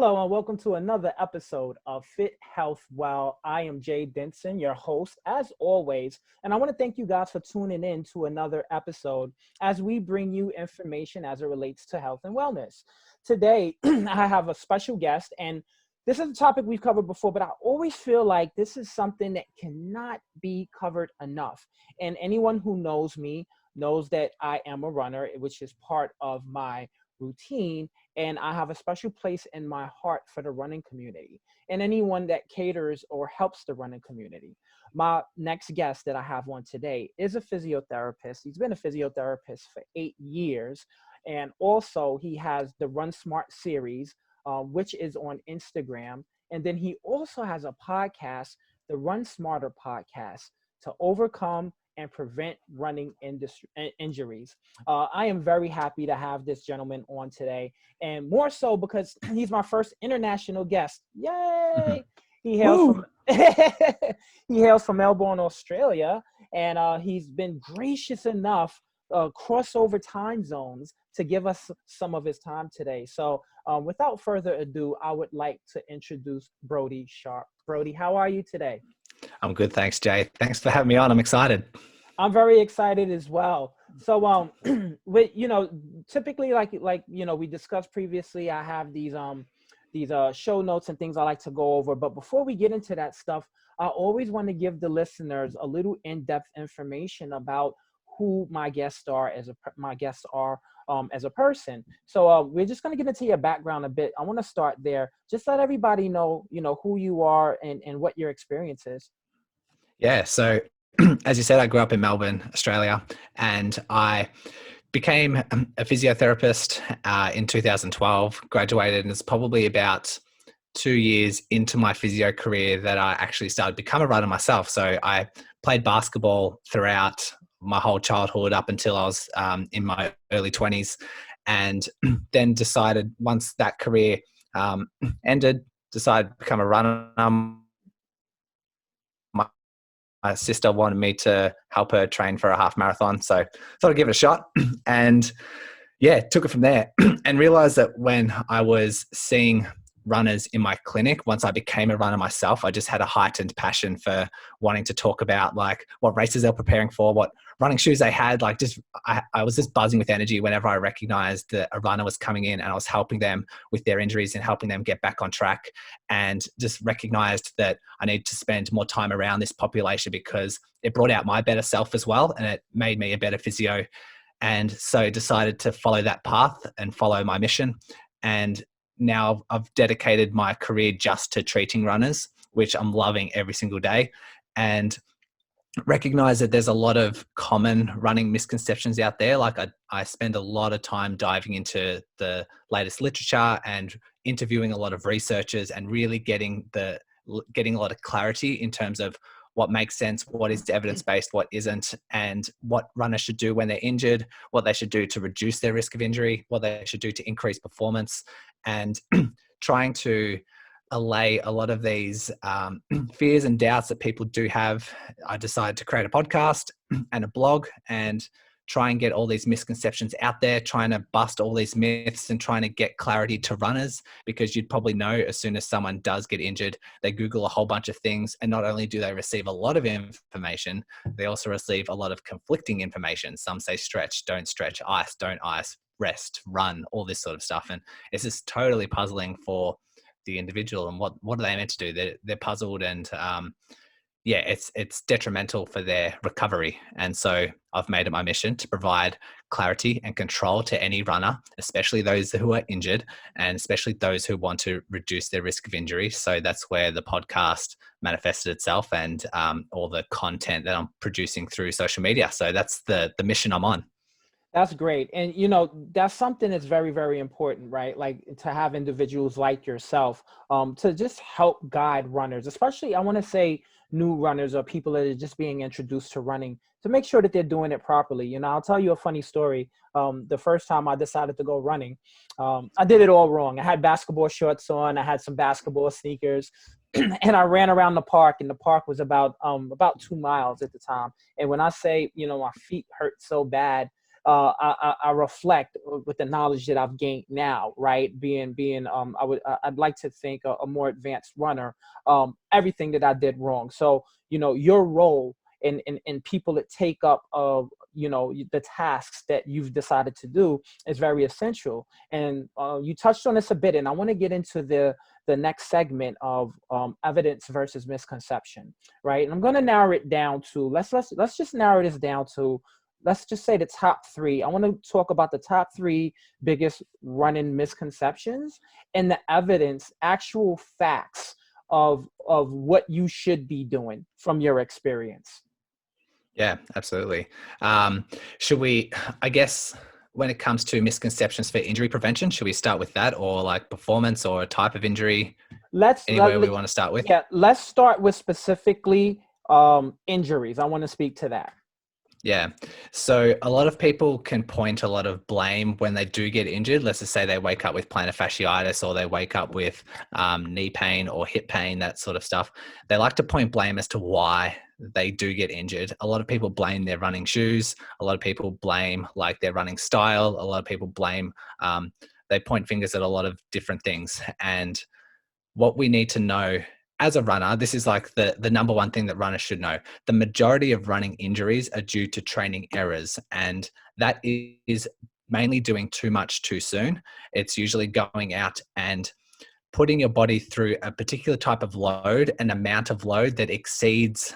Hello and welcome to another episode of Fit Health Well. I am Jay Denson, your host, as always, and I want to thank you guys for tuning in to another episode as we bring you information as it relates to health and wellness. Today, I have a special guest, and this is a topic we've covered before, but I always feel like this is something that cannot be covered enough. And anyone who knows me knows that I am a runner, which is part of my routine, and I have a special place in my heart for the running community and anyone that caters or helps the running community. My next guest that I have on today is a physiotherapist. He's been a physiotherapist for 8 years, and also he has the Run Smart series, which is on Instagram. And then he also has a podcast, the Run Smarter podcast, to overcome and prevent running injuries. I am very happy to have this gentleman on today, and more so because he's my first international guest. Yay! He hails from he hails from Melbourne, Australia, and he's been gracious enough crossover time zones to give us some of his time today. So without further ado, I would like to introduce Brodie Sharpe. Brodie, how are you today? I'm good, thanks, Jay. Thanks for having me on. I'm excited. I'm very excited as well. So, typically, we discussed previously, I have these show notes and things I like to go over. But before we get into that stuff, I always want to give the listeners a little in-depth information about who my guests are as a person. So we're just going to get into your background a bit. I want to start there. Just let everybody know, who you are and what your experience is. Yeah. So as you said, I grew up in Melbourne, Australia, and I became a physiotherapist in 2012, graduated, and it's probably about 2 years into my physio career that I actually started to become a runner myself. So I played basketball throughout my whole childhood up until I was in my early 20s, and then decided once that career ended, decided to become a runner. My sister wanted me to help her train for a half marathon. So thought I'd give it a shot and took it from there and realized that when I was seeing runners in my clinic, once I became a runner myself, I just had a heightened passion for wanting to talk about like what races they're preparing for, what running shoes they had. Like I was just buzzing with energy whenever I recognized that a runner was coming in and I was helping them with their injuries and helping them get back on track, and just recognized that I need to spend more time around this population because it brought out my better self as well. And it made me a better physio. And so decided to follow that path and follow my mission. And now I've dedicated my career just to treating runners, which I'm loving every single day, and recognize that there's a lot of common running misconceptions out there. Like I spend a lot of time diving into the latest literature and interviewing a lot of researchers and really getting a lot of clarity in terms of what makes sense, what is evidence-based, what isn't, and what runners should do when they're injured, what they should do to reduce their risk of injury, what they should do to increase performance, and trying to allay a lot of these fears and doubts that people do have. I decided to create a podcast and a blog and try and get all these misconceptions out there, trying to bust all these myths and trying to get clarity to runners, because you'd probably know as soon as someone does get injured, they Google a whole bunch of things. And not only do they receive a lot of information, they also receive a lot of conflicting information. Some say stretch, don't stretch, ice, don't ice, rest, run, all this sort of stuff. And it's just totally puzzling for the individual. And what are they meant to do? They're puzzled, and it's detrimental for their recovery. And so I've made it my mission to provide clarity and control to any runner, especially those who are injured and especially those who want to reduce their risk of injury. So that's where the podcast manifested itself, and all the content that I'm producing through social media. So that's the mission I'm on. That's great. And, that's something that's very, very important, right? Like to have individuals like yourself to just help guide runners, especially I want to say new runners or people that are just being introduced to running, to make sure that they're doing it properly. I'll tell you a funny story. The first time I decided to go running, I did it all wrong. I had basketball shorts on. I had some basketball sneakers. And I ran around the park, and the park was about 2 miles at the time. And when I say, my feet hurt so bad, I reflect with the knowledge that I've gained now, right? I'd like to think a more advanced runner, everything that I did wrong. So, your role in people that take up of, the tasks that you've decided to do is very essential. And you touched on this a bit, and I want to get into the next segment of evidence versus misconception, right? And I'm going to narrow it down to, let's just narrow this down to, let's just say the top three. I want to talk about the top three biggest running misconceptions and the evidence, actual facts of what you should be doing from your experience. Yeah, absolutely. Should we, I guess, when it comes to misconceptions for injury prevention, should we start with that, or like performance or a type of injury? Let's Anywhere we let, want to start with? yeah, let's start with specifically injuries. I want to speak to that. Yeah. So a lot of people can point a lot of blame when they do get injured. Let's just say they wake up with plantar fasciitis, or they wake up with knee pain or hip pain, that sort of stuff. They like to point blame as to why they do get injured. A lot of people blame their running shoes. A lot of people blame like their running style. A lot of people blame, they point fingers at a lot of different things. And what we need to know as a runner, this is like the number one thing that runners should know. The majority of running injuries are due to training errors, and that is mainly doing too much too soon. It's usually going out and putting your body through a particular type of load, an amount of load that exceeds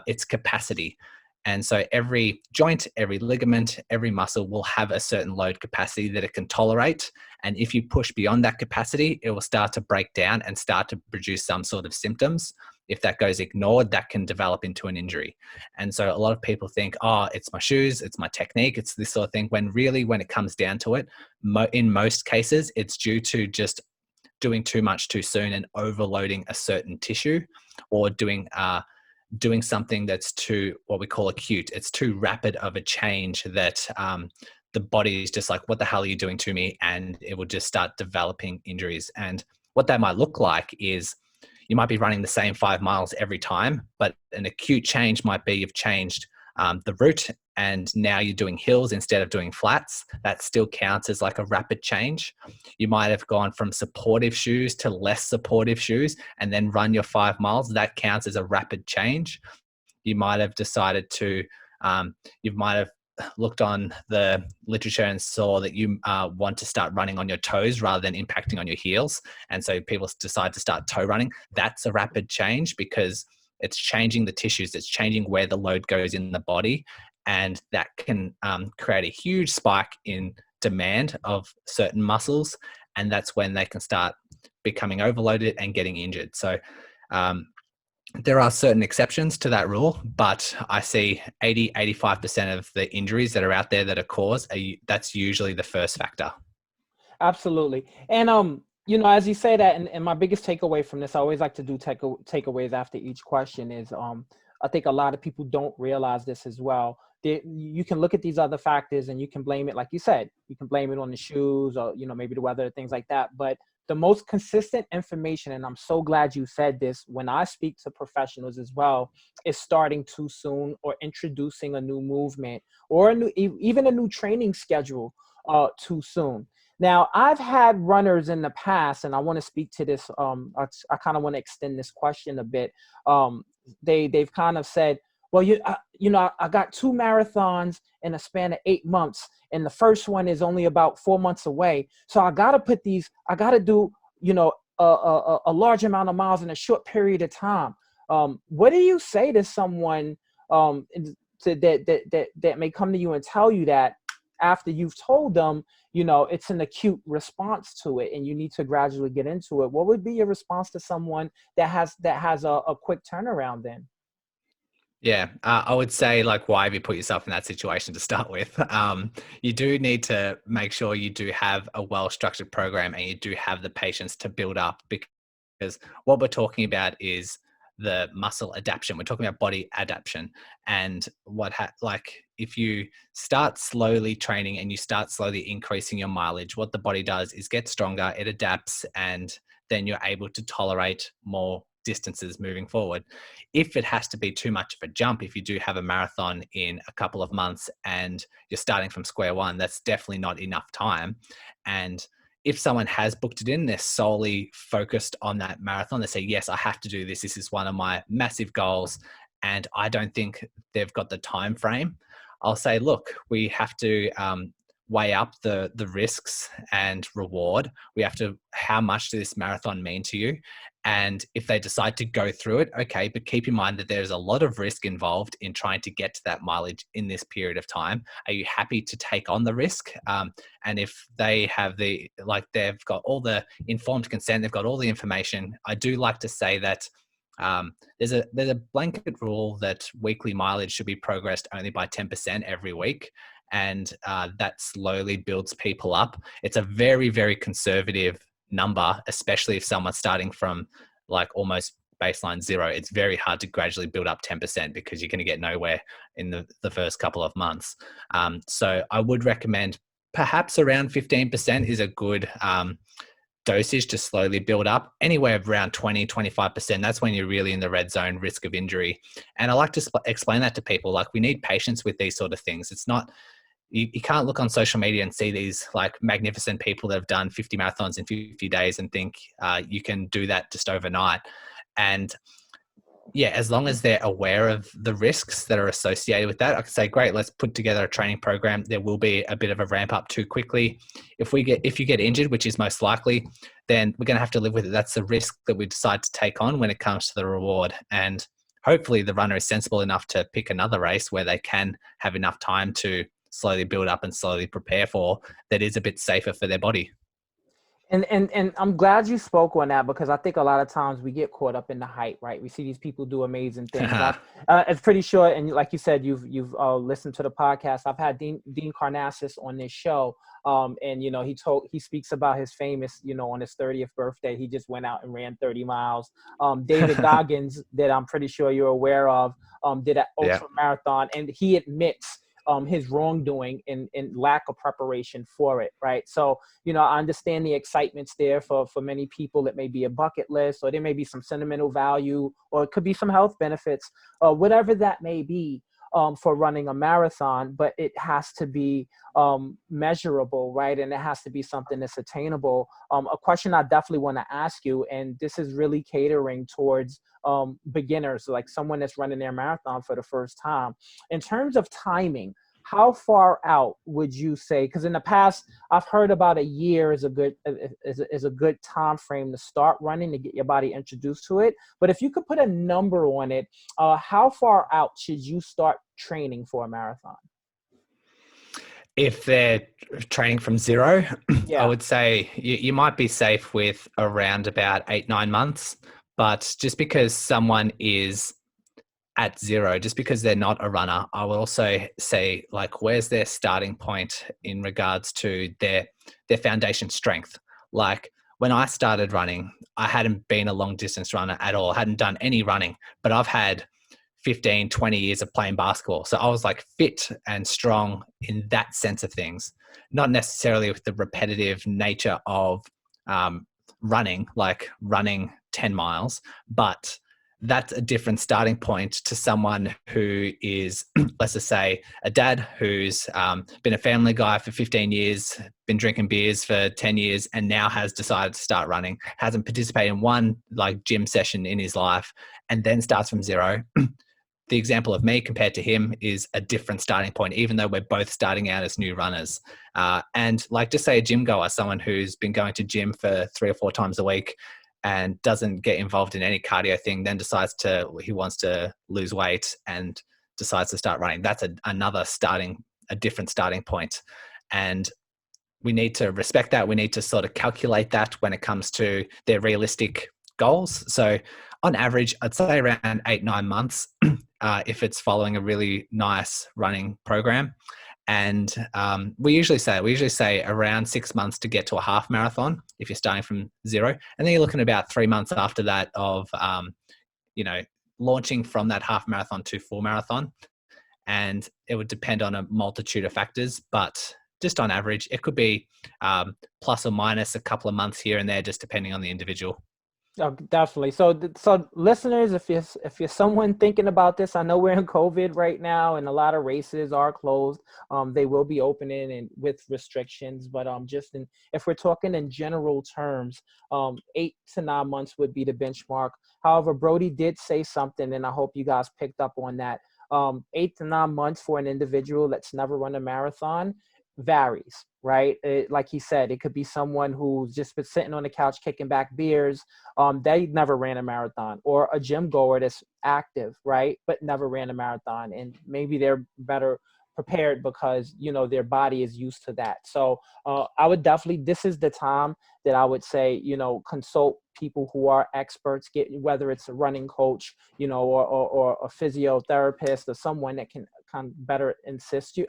its capacity. And so every joint, every ligament, every muscle will have a certain load capacity that it can tolerate. And if you push beyond that capacity, it will start to break down and start to produce some sort of symptoms. If that goes ignored, that can develop into an injury. And so a lot of people think, oh, it's my shoes, it's my technique, it's this sort of thing. When really, when it comes down to it, in most cases, it's due to just doing too much too soon and overloading a certain tissue, or doing something that's too, what we call acute. It's too rapid of a change that the body is just like, what the hell are you doing to me? And it will just start developing injuries. And what that might look like is you might be running the same 5 miles every time, but an acute change might be you've changed the route, and now you're doing hills instead of doing flats. That still counts as like a rapid change. You might have gone from supportive shoes to less supportive shoes and then run your 5 miles. That counts as a rapid change. You might have decided to, you might have looked on the literature and saw that you want to start running on your toes rather than impacting on your heels. And so people decide to start toe running. That's a rapid change because it's changing the tissues, it's changing where the load goes in the body. And that can create a huge spike in demand of certain muscles. And that's when they can start becoming overloaded and getting injured. So there are certain exceptions to that rule, but I see 85% of the injuries that are out there that are caused, that's usually the first factor. Absolutely. And as you say that, and my biggest takeaway from this, I always like to do takeaways after each question is, I think a lot of people don't realize this as well. You can look at these other factors and you can blame it, like you said, you can blame it on the shoes or, maybe the weather, things like that. But the most consistent information, and I'm so glad you said this, when I speak to professionals as well, is starting too soon or introducing a new movement or even a new training schedule too soon. Now, I've had runners in the past, and I want to speak to this. I kind of want to extend this question a bit. They've kind of said, well, I got 2 marathons in a span of 8 months, and the first one is only about 4 months away. So I got to do, a large amount of miles in a short period of time. What do you say to someone that may come to you and tell you that after you've told them, it's an acute response to it and you need to gradually get into it? What would be your response to someone that has a quick turnaround then? Yeah, I would say, like, why have you put yourself in that situation to start with? You do need to make sure you do have a well-structured program and you do have the patience to build up, because what we're talking about is the muscle adaptation. We're talking about body adaptation. And like, if you start slowly training and you start slowly increasing your mileage, what the body does is get stronger, it adapts, and then you're able to tolerate more distances moving forward. If it has to be too much of a jump, if you do have a marathon in a couple of months and you're starting from square one, that's definitely not enough time. And if someone has booked it in, they're solely focused on that marathon. They say, yes, I have to do this. This is one of my massive goals. And I don't think they've got the time frame. I'll say, look, we have to weigh up the risks and reward. We have to, how much does this marathon mean to you? And if they decide to go through it, okay, but keep in mind that there's a lot of risk involved in trying to get to that mileage in this period of time. Are you happy to take on the risk? And if they have they've got all the informed consent, they've got all the information. I do like to say that there's a blanket rule that weekly mileage should be progressed only by 10% every week. And that slowly builds people up. It's a very, very conservative number, especially if someone's starting from like almost baseline zero. It's very hard to gradually build up 10% because you're going to get nowhere in the first couple of months. So I would recommend perhaps around 15% is a good dosage to slowly build up. Anywhere around 20-25%, that's when you're really in the red zone, risk of injury. And I like to explain that to people. Like, we need patience with these sort of things. It's not, you can't look on social media and see these like magnificent people that have done 50 marathons in 50 days and think you can do that just overnight. And yeah, as long as they're aware of the risks that are associated with that, I can say, great, let's put together a training program. There will be a bit of a ramp up too quickly. If you get injured, which is most likely, then we're going to have to live with it. That's the risk that we decide to take on when it comes to the reward. And hopefully the runner is sensible enough to pick another race where they can have enough time to slowly build up and slowly prepare for, that is a bit safer for their body. And I'm glad you spoke on that, because I think a lot of times we get caught up in the hype, right? We see these people do amazing things. It's pretty sure, and like you said, you've listened to the podcast. I've had Dean Karnassus on this show, and he speaks about his famous, on his 30th birthday, he just went out and ran 30 miles. David Goggins, that I'm pretty sure you're aware of, did an ultra marathon, and he admits his wrongdoing and lack of preparation for it, right? So, I understand the excitement's there for many people. It may be a bucket list, or there may be some sentimental value, or it could be some health benefits, whatever that may be, for running a marathon, but it has to be measurable, right? And it has to be something that's attainable. A question I definitely want to ask you, and this is really catering towards beginners, like someone that's running their marathon for the first time. In terms of timing, how far out would you say? Because in the past, I've heard about a year is a good time frame to start running, to get your body introduced to it. But if you could put a number on it, how far out should you start training for a marathon? If they're training from zero, Yeah. I would say you might be safe with around about 8-9 months. But just because someone is at zero, just because they're not a runner, I will also say, like, where's their starting point in regards to their foundation strength? Like, when I started running, I hadn't been a long distance runner at all. I hadn't done any running, but I've had 15, 20 years of playing basketball. So I was like fit and strong in that sense of things, not necessarily with the repetitive nature of running, like running 10 miles, but that's a different starting point to someone who is, let's just say, a dad who's been a family guy for 15 years, been drinking beers for 10 years, and now has decided to start running, hasn't participated in one like gym session in his life, and then starts from zero. The example of me compared to him is a different starting point, even though we're both starting out as new runners. And like, just say a gym goer, someone who's been going to gym for 3 or 4 times a week and doesn't get involved in any cardio thing, then decides he wants to lose weight and decides to start running. That's a different starting point. And we need to respect that. We need to sort of calculate that when it comes to their realistic goals. So on average, I'd say around 8-9 months, if it's following a really nice running program. And we usually say around 6 months to get to a half marathon if you're starting from zero. And then you're looking about 3 months after that of, launching from that half marathon to full marathon. And it would depend on a multitude of factors, but just on average, it could be plus or minus a couple of months here and there, just depending on the individual. Oh, definitely. So, so listeners, if you're someone thinking about this, I know we're in COVID right now, and a lot of races are closed. They will be opening and with restrictions, but just in if we're talking in general terms, 8 to 9 months would be the benchmark. However, Brody did say something, and I hope you guys picked up on that. 8 to 9 months for an individual that's never run a marathon varies, right? Like he said, it could be someone who's just been sitting on the couch kicking back beers, they never ran a marathon, or a gym goer that's active, right, but never ran a marathon, and maybe they're better prepared because their body is used to that. So I would definitely, this is the time that I would say, consult people who are experts, get whether it's a running coach, or a physiotherapist, or someone that can kind of better assist you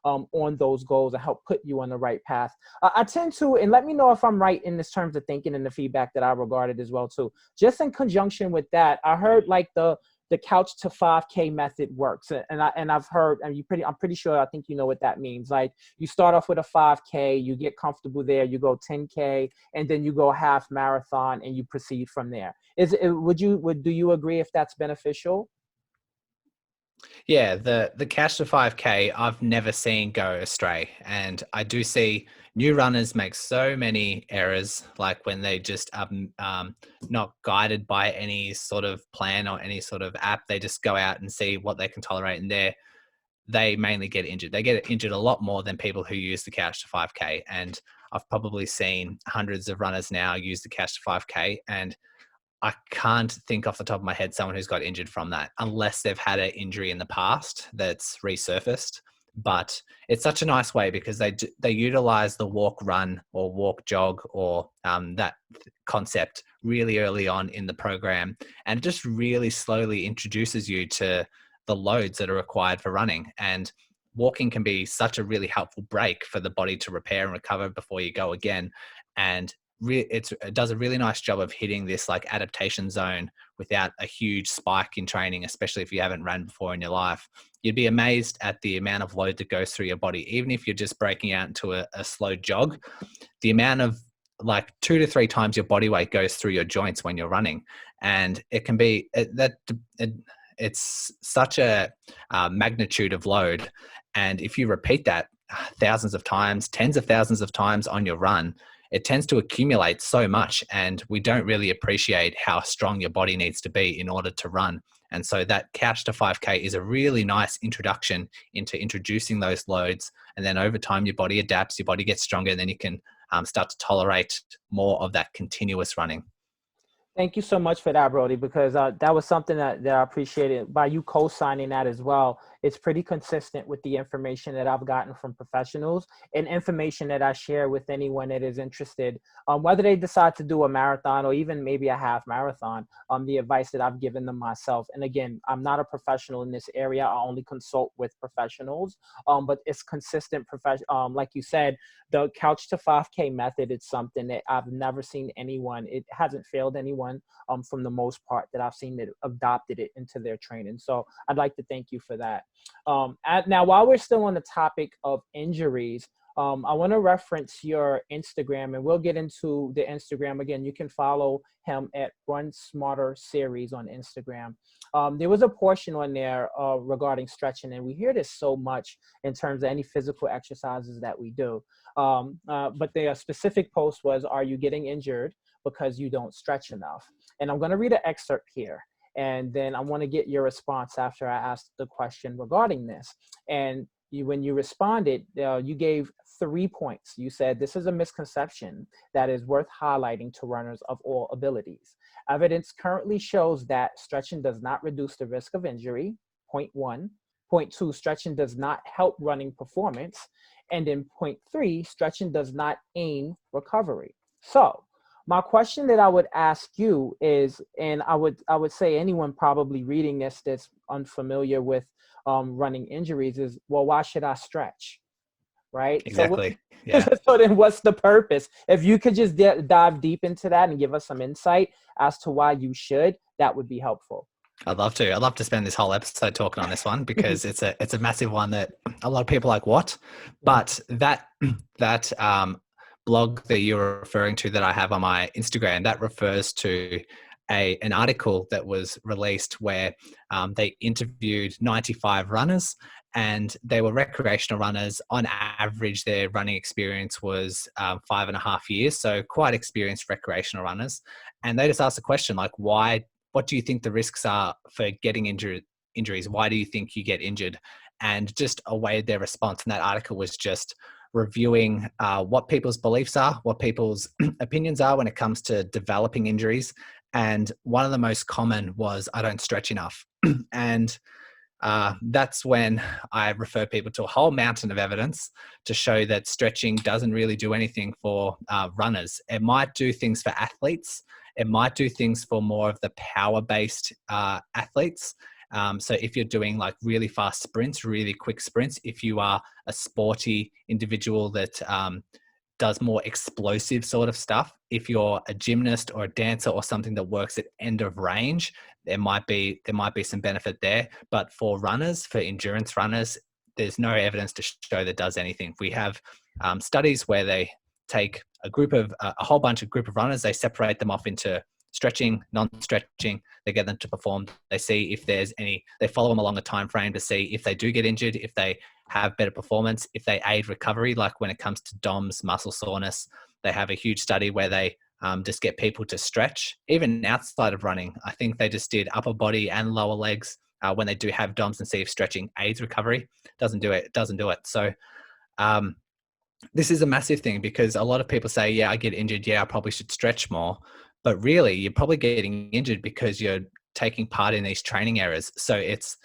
on those goals and help put you on the right path. I tend to, and let me know if I'm right in this terms of thinking and the feedback that I regarded as well too. Just in conjunction with that, I heard like the couch to 5K method works, and I've heard, and I'm pretty sure, I think you know what that means. Like, you start off with a 5K, you get comfortable there, you go 10K, and then you go half marathon, and you proceed from there. Do you agree if that's beneficial? Yeah, the cash to 5K I've never seen go astray. And I do see new runners make so many errors, like when they just are not guided by any sort of plan or any sort of app. They just go out and see what they can tolerate, and they mainly get injured. They get injured a lot more than people who use the couch to 5K. And I've probably seen hundreds of runners now use the couch to 5K, and I can't think off the top of my head someone who's got injured from that, unless they've had an injury in the past that's resurfaced. But it's such a nice way because they utilize the walk run or walk jog, or that concept really early on in the program, and it just really slowly introduces you to the loads that are required for running. And walking can be such a really helpful break for the body to repair and recover before you go again. And it does a really nice job of hitting this like adaptation zone without a huge spike in training, especially if you haven't ran before in your life. You'd be amazed at the amount of load that goes through your body, even if you're just breaking out into a slow jog. The amount of like 2 to 3 times your body weight goes through your joints when you're running, and it can be it's such a magnitude of load. And if you repeat that thousands of times, tens of thousands of times on your run, it tends to accumulate so much, and we don't really appreciate how strong your body needs to be in order to run. And so that couch to 5K is a really nice introduction into introducing those loads. And then over time, your body adapts, your body gets stronger, and then you can start to tolerate more of that continuous running. Thank you so much for that, Brody, because that was something that I appreciated by you co-signing that as well. It's pretty consistent with the information that I've gotten from professionals and information that I share with anyone that is interested, whether they decide to do a marathon or even maybe a half marathon, the advice that I've given them myself. And again, I'm not a professional in this area. I only consult with professionals, but it's consistent like you said, the couch to 5K method is something that I've never seen anyone, it hasn't failed anyone from the most part that I've seen that adopted it into their training. So I'd like to thank you for that. Now, while we're still on the topic of injuries, I want to reference your Instagram, and we'll get into the Instagram again. You can follow him at Run Smarter Series on Instagram. There was a portion on there regarding stretching, and we hear this so much in terms of any physical exercises that we do. But the specific post was, "Are you getting injured because you don't stretch enough?" And I'm going to read an excerpt here, and then I want to get your response after I asked the question regarding this. And when you responded, you gave 3 points. You said, "This is a misconception that is worth highlighting to runners of all abilities. Evidence currently shows that stretching does not reduce the risk of injury." Point one. Point two, stretching does not help running performance. And then point three, stretching does not aim recovery. So my question that I would ask you is, and I would say anyone probably reading this that's unfamiliar with running injuries is, well, why should I stretch? Right? So, Exactly. Yeah. so then what's the purpose? If you could just dive deep into that and give us some insight as to why you should, that would be helpful. I'd love to. I'd love to spend this whole episode talking on this one because it's a massive one that a lot of people are like, what? But that blog that you're referring to that I have on my Instagram, that refers to an article that was released where they interviewed 95 runners, and they were recreational runners. On average, their running experience was 5.5 years, so quite experienced recreational runners. And they just asked the question, like, what do you think the risks are for getting injuries? Why do you think you get injured? And just awaited their response. And that article was just reviewing what people's beliefs are, what people's opinions are when it comes to developing injuries. And one of the most common was, I don't stretch enough. And that's when I refer people to a whole mountain of evidence to show that stretching doesn't really do anything for runners. It might do things for athletes. It might do things for more of the power-based athletes. So if you're doing like really fast sprints, really quick sprints, if you are a sporty individual that does more explosive sort of stuff, if you're a gymnast or a dancer or something that works at end of range, there might be some benefit there. But for runners, for endurance runners, there's no evidence to show that does anything. We have studies where they take a whole bunch of group of runners, they separate them off into stretching, non-stretching, they get them to perform. They see if there's any, they follow them along a time frame to see if they do get injured, if they have better performance, if they aid recovery. Like when it comes to DOMS, muscle soreness, they have a huge study where they just get people to stretch, even outside of running. I think they just did upper body and lower legs when they do have DOMS, and see if stretching aids recovery. Doesn't do it. So this is a massive thing, because a lot of people say, yeah, I get injured, yeah, I probably should stretch more. But really, you're probably getting injured because you're taking part in these training errors. So it's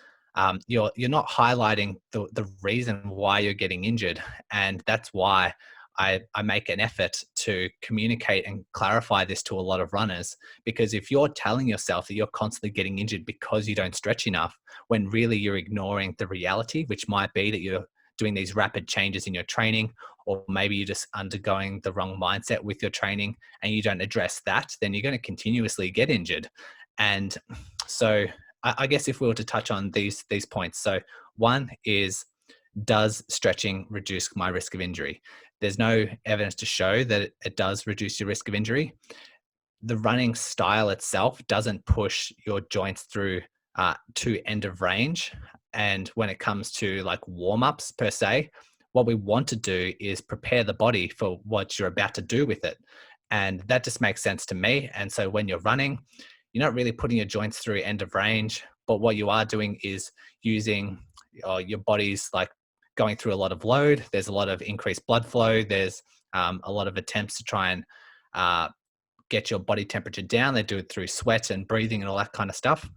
you're not highlighting the reason why you're getting injured. And that's why I make an effort to communicate and clarify this to a lot of runners. Because if you're telling yourself that you're constantly getting injured because you don't stretch enough, when really you're ignoring the reality, which might be that you're doing these rapid changes in your training, or maybe you're just undergoing the wrong mindset with your training and you don't address that, then you're going to continuously get injured. And so I guess if we were to touch on these points. So one is, does stretching reduce my risk of injury? There's no evidence to show that it does reduce your risk of injury. The running style itself doesn't push your joints through to end of range. And when it comes to like warm-ups per se, what we want to do is prepare the body for what you're about to do with it. And that just makes sense to me. And so when you're running, you're not really putting your joints through end of range, but what you are doing is using your body's like going through a lot of load. There's a lot of increased blood flow. There's a lot of attempts to try and get your body temperature down. They do it through sweat and breathing and all that kind of stuff.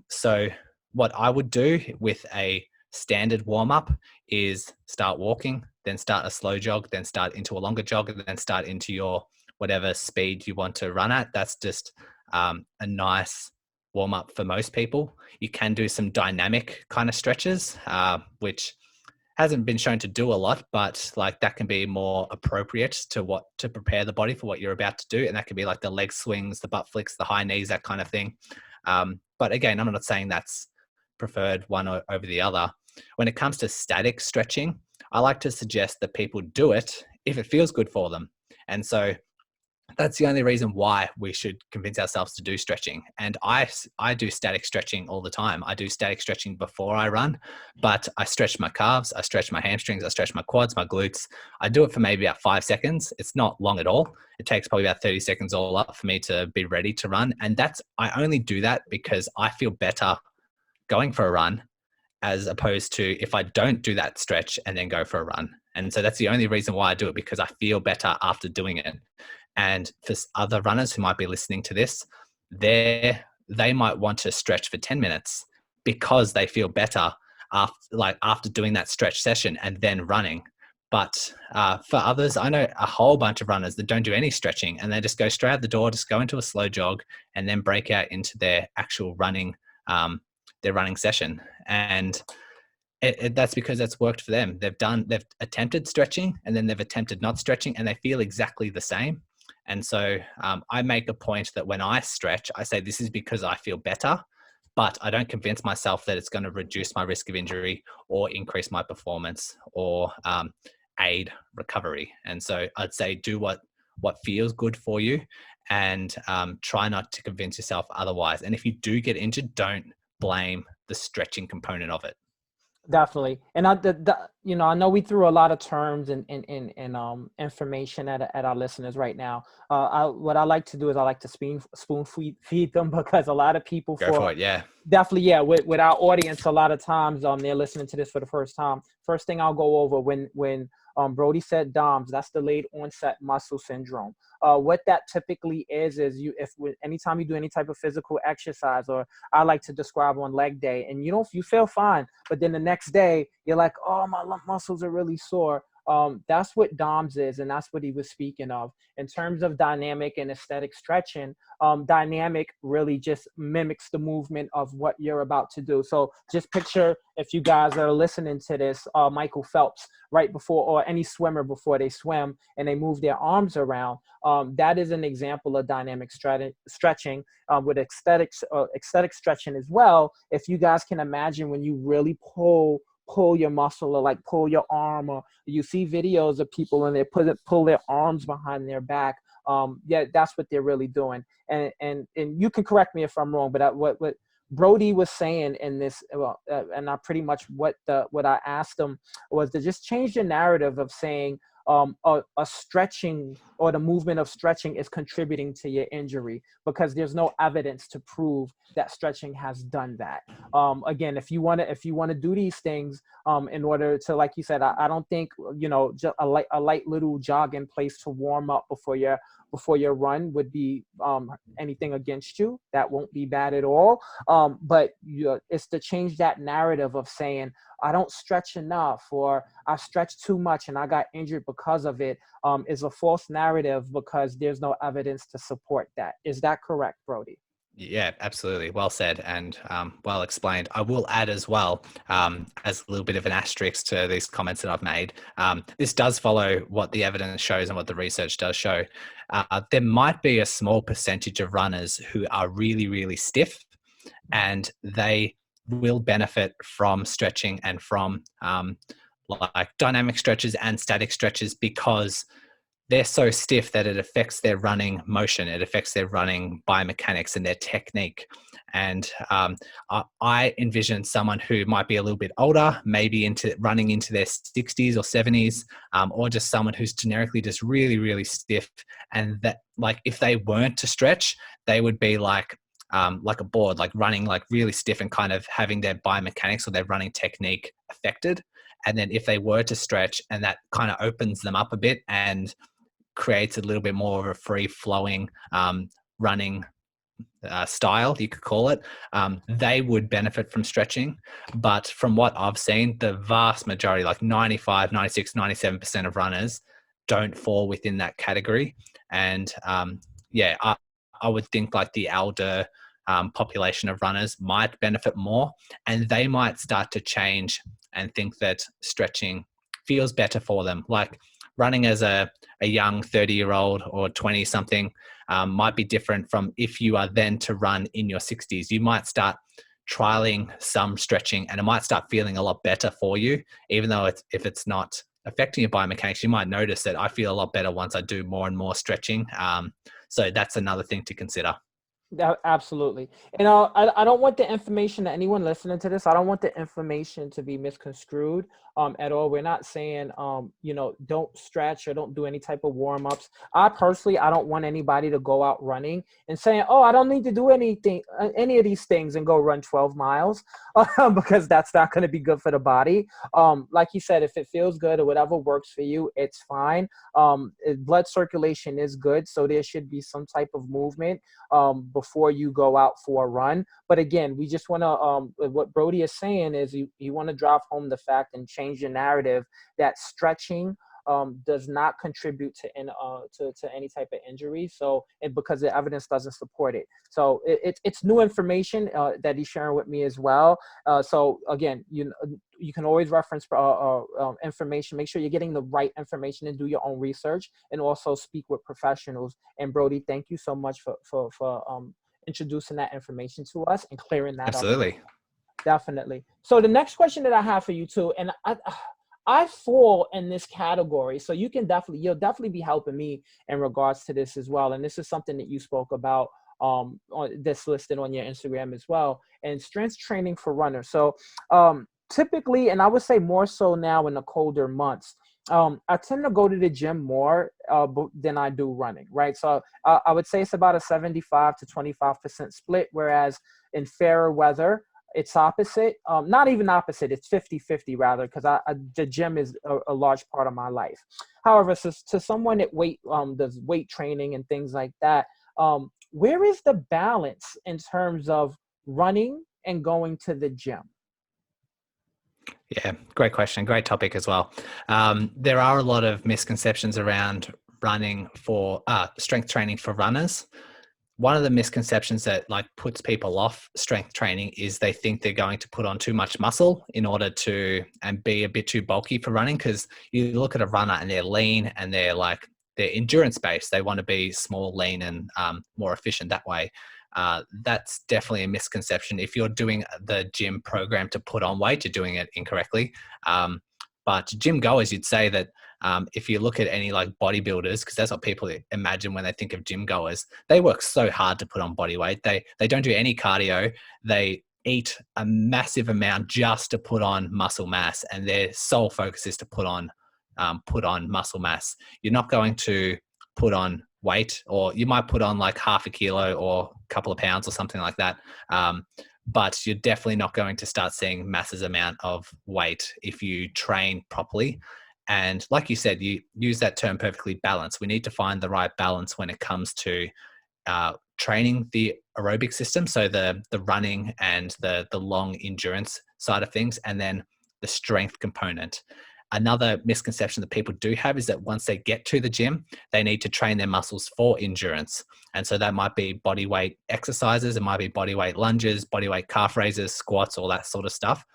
So what I would do with a standard warm-up is start walking, then start a slow jog, then start into a longer jog, and then start into your whatever speed you want to run at. That's just a nice warm-up for most people. You can do some dynamic kind of stretches, which hasn't been shown to do a lot, but like that can be more appropriate to prepare the body for what you're about to do. And that can be like the leg swings, the butt flicks, the high knees, that kind of thing. But again, I'm not saying that's preferred one over the other. When it comes to static stretching, I like to suggest that people do it if it feels good for them. And so that's the only reason why we should convince ourselves to do stretching. And I do static stretching all the time. I do static stretching before I run, but I stretch my calves, I stretch my hamstrings, I stretch my quads, my glutes. I do it for maybe about 5 seconds. It's not long at all. It takes probably about 30 seconds all up for me to be ready to run. And I only do that because I feel better going for a run, as opposed to if I don't do that stretch and then go for a run. And so that's the only reason why I do it, because I feel better after doing it. And for other runners who might be listening to this, they might want to stretch for 10 minutes because they feel better after doing that stretch session and then running. But for others, I know a whole bunch of runners that don't do any stretching, and they just go straight out the door, just go into a slow jog, and then break out into their actual running, their running session. And that's because that's worked for them. They've attempted stretching, and then they've attempted not stretching, and they feel exactly the same. And so I make a point that when I stretch, I say this is because I feel better, but I don't convince myself that it's going to reduce my risk of injury or increase my performance or aid recovery. And so I'd say do what feels good for you, and try not to convince yourself otherwise. And if you do get injured, don't blame the stretching component of it. Definitely. And I know we threw a lot of terms and information at our listeners right now. What I like to do is I like to spoon feed them, because a lot of people Go for it. Yeah. definitely, yeah, with our audience, a lot of times they're listening to this for the first time. First thing I'll go over, when Brodie said DOMS, that's delayed onset muscle syndrome. What that typically is anytime you do any type of physical exercise, or I like to describe on leg day, and you feel fine, but then the next day you're like, oh, my muscles are really sore. That's what DOMS is, and that's what he was speaking of. In terms of dynamic and aesthetic stretching, dynamic really just mimics the movement of what you're about to do. So just picture, if you guys are listening to this, Michael Phelps right before, or any swimmer before they swim and they move their arms around. That is an example of dynamic stretching. With aesthetic stretching as well, if you guys can imagine, when you really pull your muscle, or like pull your arm, or you see videos of people and they pull their arms behind their back. Yeah, that's what they're really doing. And you can correct me if I'm wrong, but what Brodie was saying in this, and I pretty much what I asked him was to just change the narrative of saying a stretching, or the movement of stretching, is contributing to your injury, because there's no evidence to prove that stretching has done that. Again, if you want to do these things in order to, like you said, I don't think just a light little jog in place to warm up before your run would be anything against you. That won't be bad at all. But it's to change that narrative of saying, I don't stretch enough, or I stretch too much and I got injured because of it, is a false narrative, because there's no evidence to support that. Is that correct, Brodie? Yeah, absolutely. Well said, and well explained. I will add as well, as a little bit of an asterisk to these comments that I've made, this does follow what the evidence shows and what the research does show. There might be a small percentage of runners who are really, really stiff, and they will benefit from stretching and from like dynamic stretches and static stretches, because they're so stiff that it affects their running motion. It affects their running biomechanics and their technique. And I envision someone who might be a little bit older, maybe running into their 60s or 70s, or just someone who's generically just really, really stiff. And that, like, if they weren't to stretch, they would be like a board, like running like really stiff and kind of having their biomechanics or their running technique affected. And then if they were to stretch, and that kind of opens them up a bit and creates a little bit more of a free flowing running style, you could call it, they would benefit from stretching. But from what I've seen, the vast majority, like 95, 96, 97% of runners don't fall within that category. And yeah, I would think like the elder population of runners might benefit more, and they might start to change and think that stretching feels better for them. Like running as a young 30-year-old or 20-something might be different from if you are then to run in your 60s. You might start trialing some stretching, and it might start feeling a lot better for you, even though if it's not affecting your biomechanics. You might notice that I feel a lot better once I do more and more stretching. So that's another thing to consider. Absolutely. And I don't want the information, that anyone listening to this, I don't want the information to be misconstrued at all. We're not saying, don't stretch or don't do any type of warm-ups. I don't want anybody to go out running and saying, oh, I don't need to do any of these things and go run 12 miles because that's not going to be good for the body. Like you said, if it feels good or whatever works for you, it's fine. Blood circulation is good, so there should be some type of movement before you go out for a run. But again, we just want to, what Brodie is saying is you want to drive home the fact and change the narrative that stretching does not contribute to any type of injury. So, because the evidence doesn't support it. So it's new information that he's sharing with me as well. So again, you can always reference information. Make sure you're getting the right information and do your own research, and also speak with professionals. And Brodie, thank you so much for introducing that information to us and clearing that up. Absolutely. Definitely. So the next question that I have for you too, and I fall in this category. So you'll definitely be helping me in regards to this as well. And this is something that you spoke about that's listed on your Instagram as well, and strength training for runners. So typically, and I would say more so now in the colder months, I tend to go to the gym more than I do running, right? So I would say it's about a 75 to 25% split, whereas in fairer weather, it's opposite. Not even opposite, it's 50-50 rather, because the gym is a large part of my life. However, so, to someone that does weight training and things like that, where is the balance in terms of running and going to the gym? Yeah, great question. Great topic as well. There are a lot of misconceptions around running for strength training for runners. One of the misconceptions that like puts people off strength training is they think they're going to put on too much muscle in order to and be a bit too bulky for running. Because you look at a runner and they're lean and they're endurance based. They want to be small, lean, and more efficient that way. That's definitely a misconception. If you're doing the gym program to put on weight, you're doing it incorrectly. But gym goers, you'd say that if you look at any like bodybuilders, because that's what people imagine when they think of gym goers, they work so hard to put on body weight. They don't do any cardio. They eat a massive amount just to put on muscle mass, and their sole focus is to put on muscle mass. You're not going to put on weight, or you might put on like half a kilo or a couple of pounds or something like that. But you're definitely not going to start seeing massive amount of weight if you train properly. And like you said, you use that term perfectly, balance. We need to find the right balance when it comes to training the aerobic system, so the running and the long endurance side of things, and then the strength component. Another misconception that people do have is that once they get to the gym, they need to train their muscles for endurance. And so that might be body weight exercises, it might be body weight lunges, body weight calf raises, squats, all that sort of stuff.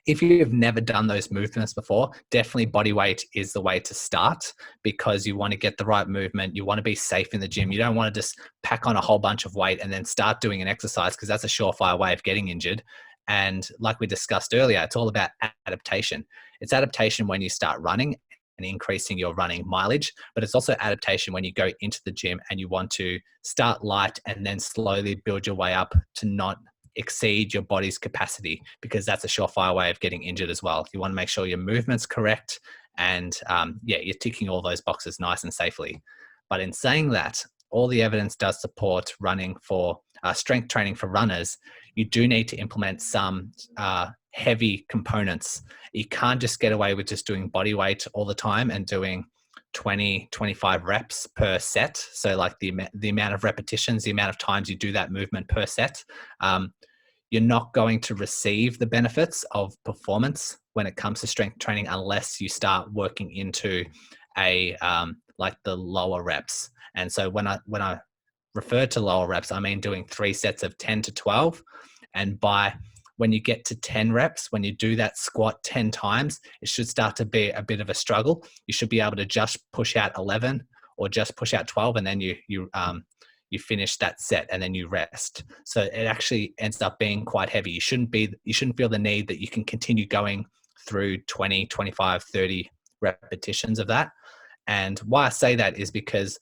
If you've never done those movements before, definitely body weight is the way to start, because you want to get the right movement. You want to be safe in the gym. You don't want to just pack on a whole bunch of weight and then start doing an exercise, because that's a surefire way of getting injured. And like we discussed earlier, it's all about adaptation. It's adaptation when you start running and increasing your running mileage, but it's also adaptation when you go into the gym and you want to start light and then slowly build your way up to not exceed your body's capacity, because that's a surefire way of getting injured as well. You want to make sure your movement's correct, and you're ticking all those boxes nice and safely. But in saying that, all the evidence does support running for strength training for runners. You do need to implement some heavy components. You can't just get away with just doing body weight all the time and doing 20, 25 reps per set. So like the amount of repetitions, the amount of times you do that movement per set. You're not going to receive the benefits of performance when it comes to strength training unless you start working into like the lower reps. And so when I refer to lower reps, I mean doing 3 sets of 10 to 12. And when you get to 10 reps, when you do that squat 10 times, it should start to be a bit of a struggle. You should be able to just push out 11 or just push out 12, and then you finish that set and then you rest. So it actually ends up being quite heavy. You shouldn't feel the need that you can continue going through 20, 25, 30 repetitions of that. And why I say that is because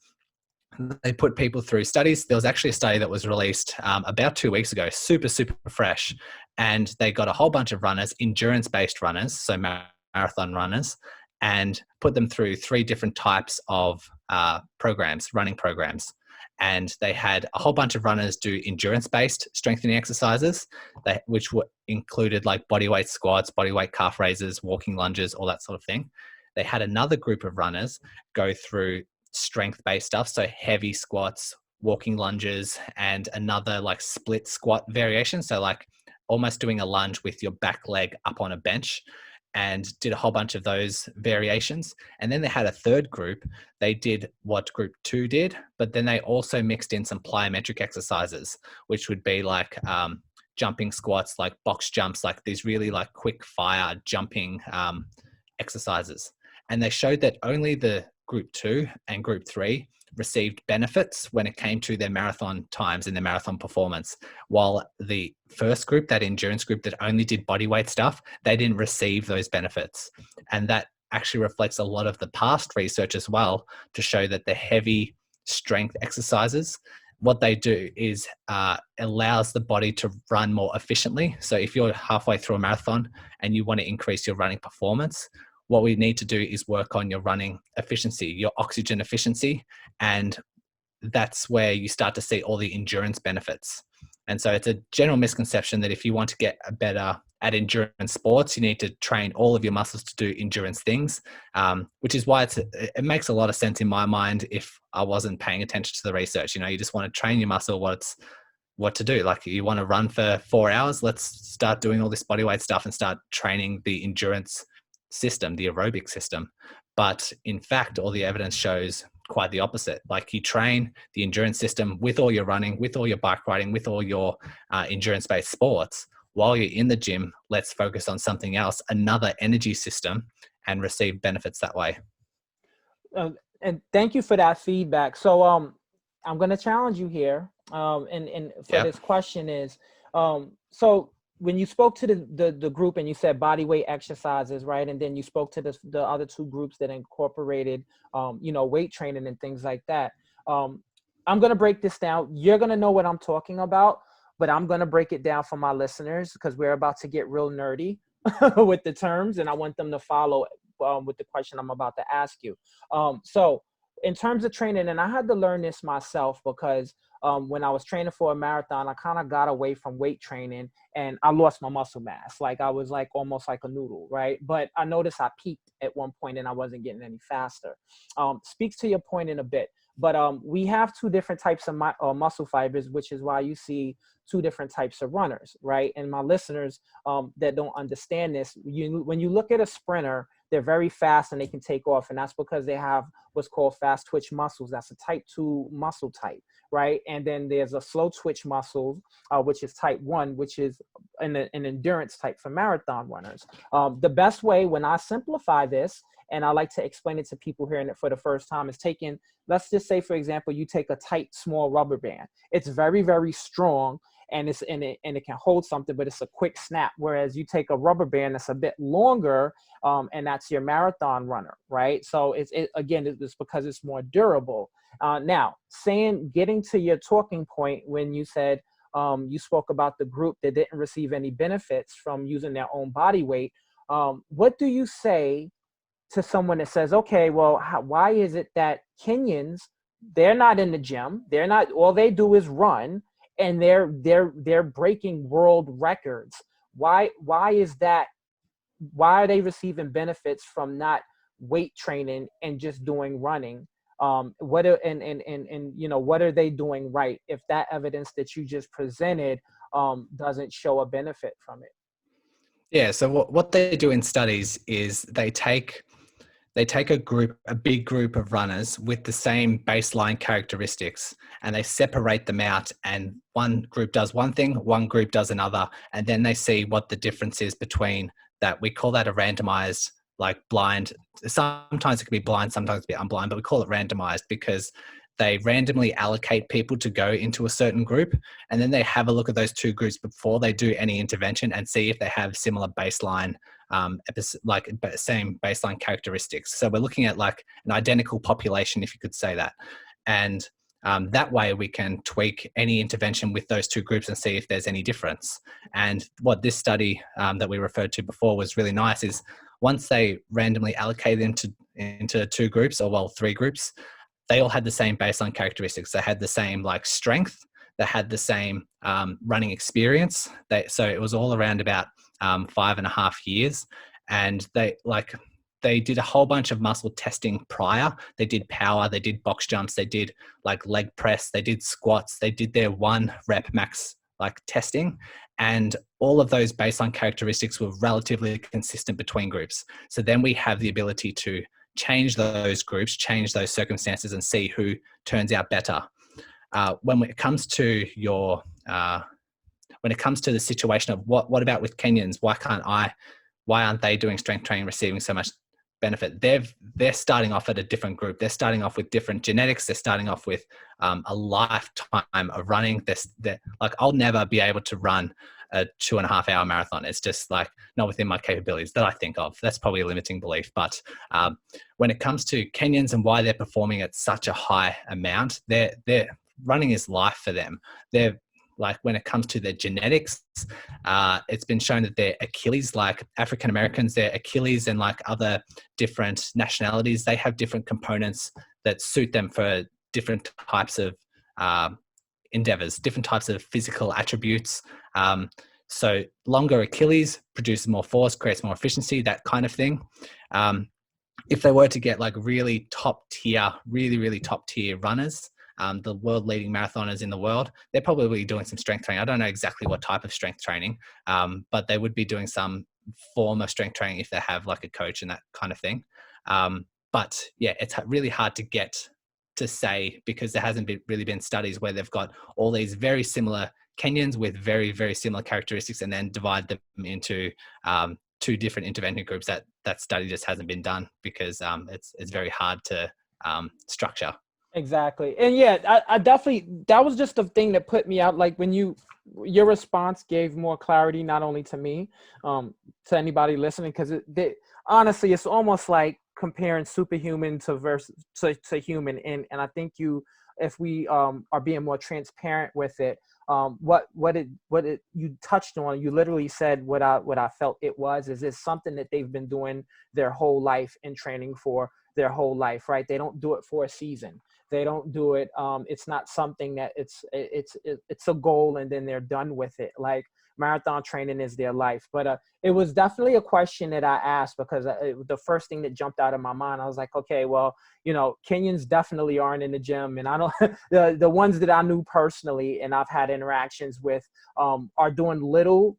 they put people through studies. There was actually a study that was released about 2 weeks ago, super, super fresh. And they got a whole bunch of runners, endurance-based runners, so marathon runners, and put them through 3 different types of running programs. And they had a whole bunch of runners do endurance-based strengthening exercises, which included like body weight squats, body weight calf raises, walking lunges, all that sort of thing. They had another group of runners go through strength-based stuff, so heavy squats, walking lunges, and another like split squat variation, so like almost doing a lunge with your back leg up on a bench, and did a whole bunch of those variations. And then they had a third group. They did what group 2 did, but then they also mixed in some plyometric exercises, which would be like jumping squats, like box jumps, like these really like quick fire jumping exercises. And they showed that only the group 2 and group 3 received benefits when it came to their marathon times and their marathon performance, while the first group, that endurance group that only did bodyweight stuff, they didn't receive those benefits. And that actually reflects a lot of the past research as well, to show that the heavy strength exercises, what they do is allows the body to run more efficiently. So if you're halfway through a marathon and you want to increase your running performance, what we need to do is work on your running efficiency, your oxygen efficiency, and that's where you start to see all the endurance benefits. And so it's a general misconception that if you want to get better at endurance sports, you need to train all of your muscles to do endurance things, which is why it makes a lot of sense in my mind if I wasn't paying attention to the research. You just want to train your muscle what to do. Like, you want to run for 4 hours, let's start doing all this bodyweight stuff and start training the endurance system, the aerobic system. But in fact, all the evidence shows quite the opposite. Like, you train the endurance system with all your running, with all your bike riding, with all your endurance-based sports. While you're in the gym, let's focus on something else, another energy system, and receive benefits that way. And thank you for that feedback. So I'm going to challenge you here. And for this question is, so when you spoke to the group and you said body weight exercises, right? And then you spoke to the other two groups that incorporated, weight training and things like that. I'm going to break this down. You're going to know what I'm talking about, but I'm going to break it down for my listeners because we're about to get real nerdy with the terms, and I want them to follow with the question I'm about to ask you. So in terms of training, and I had to learn this myself because when I was training for a marathon, I kind of got away from weight training and I lost my muscle mass. Like, I was like almost like a noodle, right? But I noticed I peaked at one point and I wasn't getting any faster. Speaks to your point in a bit, but we have two different types of muscle fibers, which is why you see two different types of runners, right? And my listeners that don't understand this, when you look at a sprinter, they're very fast and they can take off. And that's because they have what's called fast twitch muscles. That's a type 2 muscle type, right? And then there's a slow twitch muscle, which is type 1, which is an endurance type for marathon runners. The best way, when I simplify this, and I like to explain it to people hearing it for the first time, is taking, let's just say, for example, you take a tight, small rubber band. It's very, very strong, and it can hold something, but it's a quick snap. Whereas you take a rubber band that's a bit longer, and that's your marathon runner, right? So it's because it's more durable. Now, getting to your talking point when you said you spoke about the group that didn't receive any benefits from using their own body weight. What do you say to someone that says, okay, well, why is it that Kenyans, they're not in the gym, they're not, all they do is run, and they're breaking world records? Why is that? Why are they receiving benefits from not weight training and just doing running? What are they doing right if that evidence that you just presented doesn't show a benefit from it? Yeah. So what they do in studies is they take a big group of runners with the same baseline characteristics, and they separate them out, and one group does one thing, one group does another, and then they see what the difference is between that. We call that a randomized, like blind. Sometimes it can be blind, sometimes it can be unblind, but we call it randomized because they randomly allocate people to go into a certain group, and then they have a look at those two groups before they do any intervention and see if they have similar baseline, same baseline characteristics. So we're looking at like an identical population, if you could say that. And that way we can tweak any intervention with those two groups and see if there's any difference. And what this study that we referred to before was really nice is once they randomly allocate them into two groups, or well, three groups, they all had the same baseline characteristics. They had the same like strength, they had the same running experience. So it was all around about 5.5 years. And they did a whole bunch of muscle testing prior. They did power, they did box jumps, they did like leg press, they did squats, they did their 1 rep max like testing. And all of those baseline characteristics were relatively consistent between groups. So then we have the ability to change those groups, change those circumstances, and see who turns out better. When it comes to the situation of what about with Kenyans? Why aren't they doing strength training, receiving so much benefit. They're starting off at a different group. They're starting off with different genetics. They're starting off with a lifetime of running. They're like, I'll never be able to run a 2.5 hour marathon. It's just like not within my capabilities that I think of. That's probably a limiting belief. But when it comes to Kenyans and why they're performing at such a high amount, they're running is life for them. They're like, when it comes to their genetics, it's been shown that their Achilles, like African Americans, their Achilles and like other different nationalities, they have different components that suit them for different types of endeavors, different types of physical attributes. So longer Achilles produces more force, creates more efficiency, that kind of thing. If they were to get like really top tier, really top tier runners, the world leading marathoners in the world, they're probably doing some strength training. I don't know exactly what type of strength training, but they would be doing some form of strength training if they have like a coach and that kind of thing. But yeah, it's really hard to get to say, because there hasn't really been studies where they've got all these very similar Kenyans with very similar characteristics and then divide them into two different intervention groups. That study just hasn't been done because it's very hard to structure. Exactly. And yeah, I definitely, that was just the thing that put me out. Like when your response gave more clarity, not only to me, to anybody listening, because honestly, it's almost like comparing superhuman to human. And I think if we are being more transparent with it, what you touched on, you literally said what I felt it was, is it's something that they've been doing their whole life and training for their whole life, right? They don't do it for a season. They don't do it. It's not something that it's a goal and then they're done with it. Like marathon training is their life. But it was definitely a question that I asked because the first thing that jumped out of my mind, I was like, okay, well, Kenyans definitely aren't in the gym, and I don't. the ones that I knew personally and I've had interactions with are doing little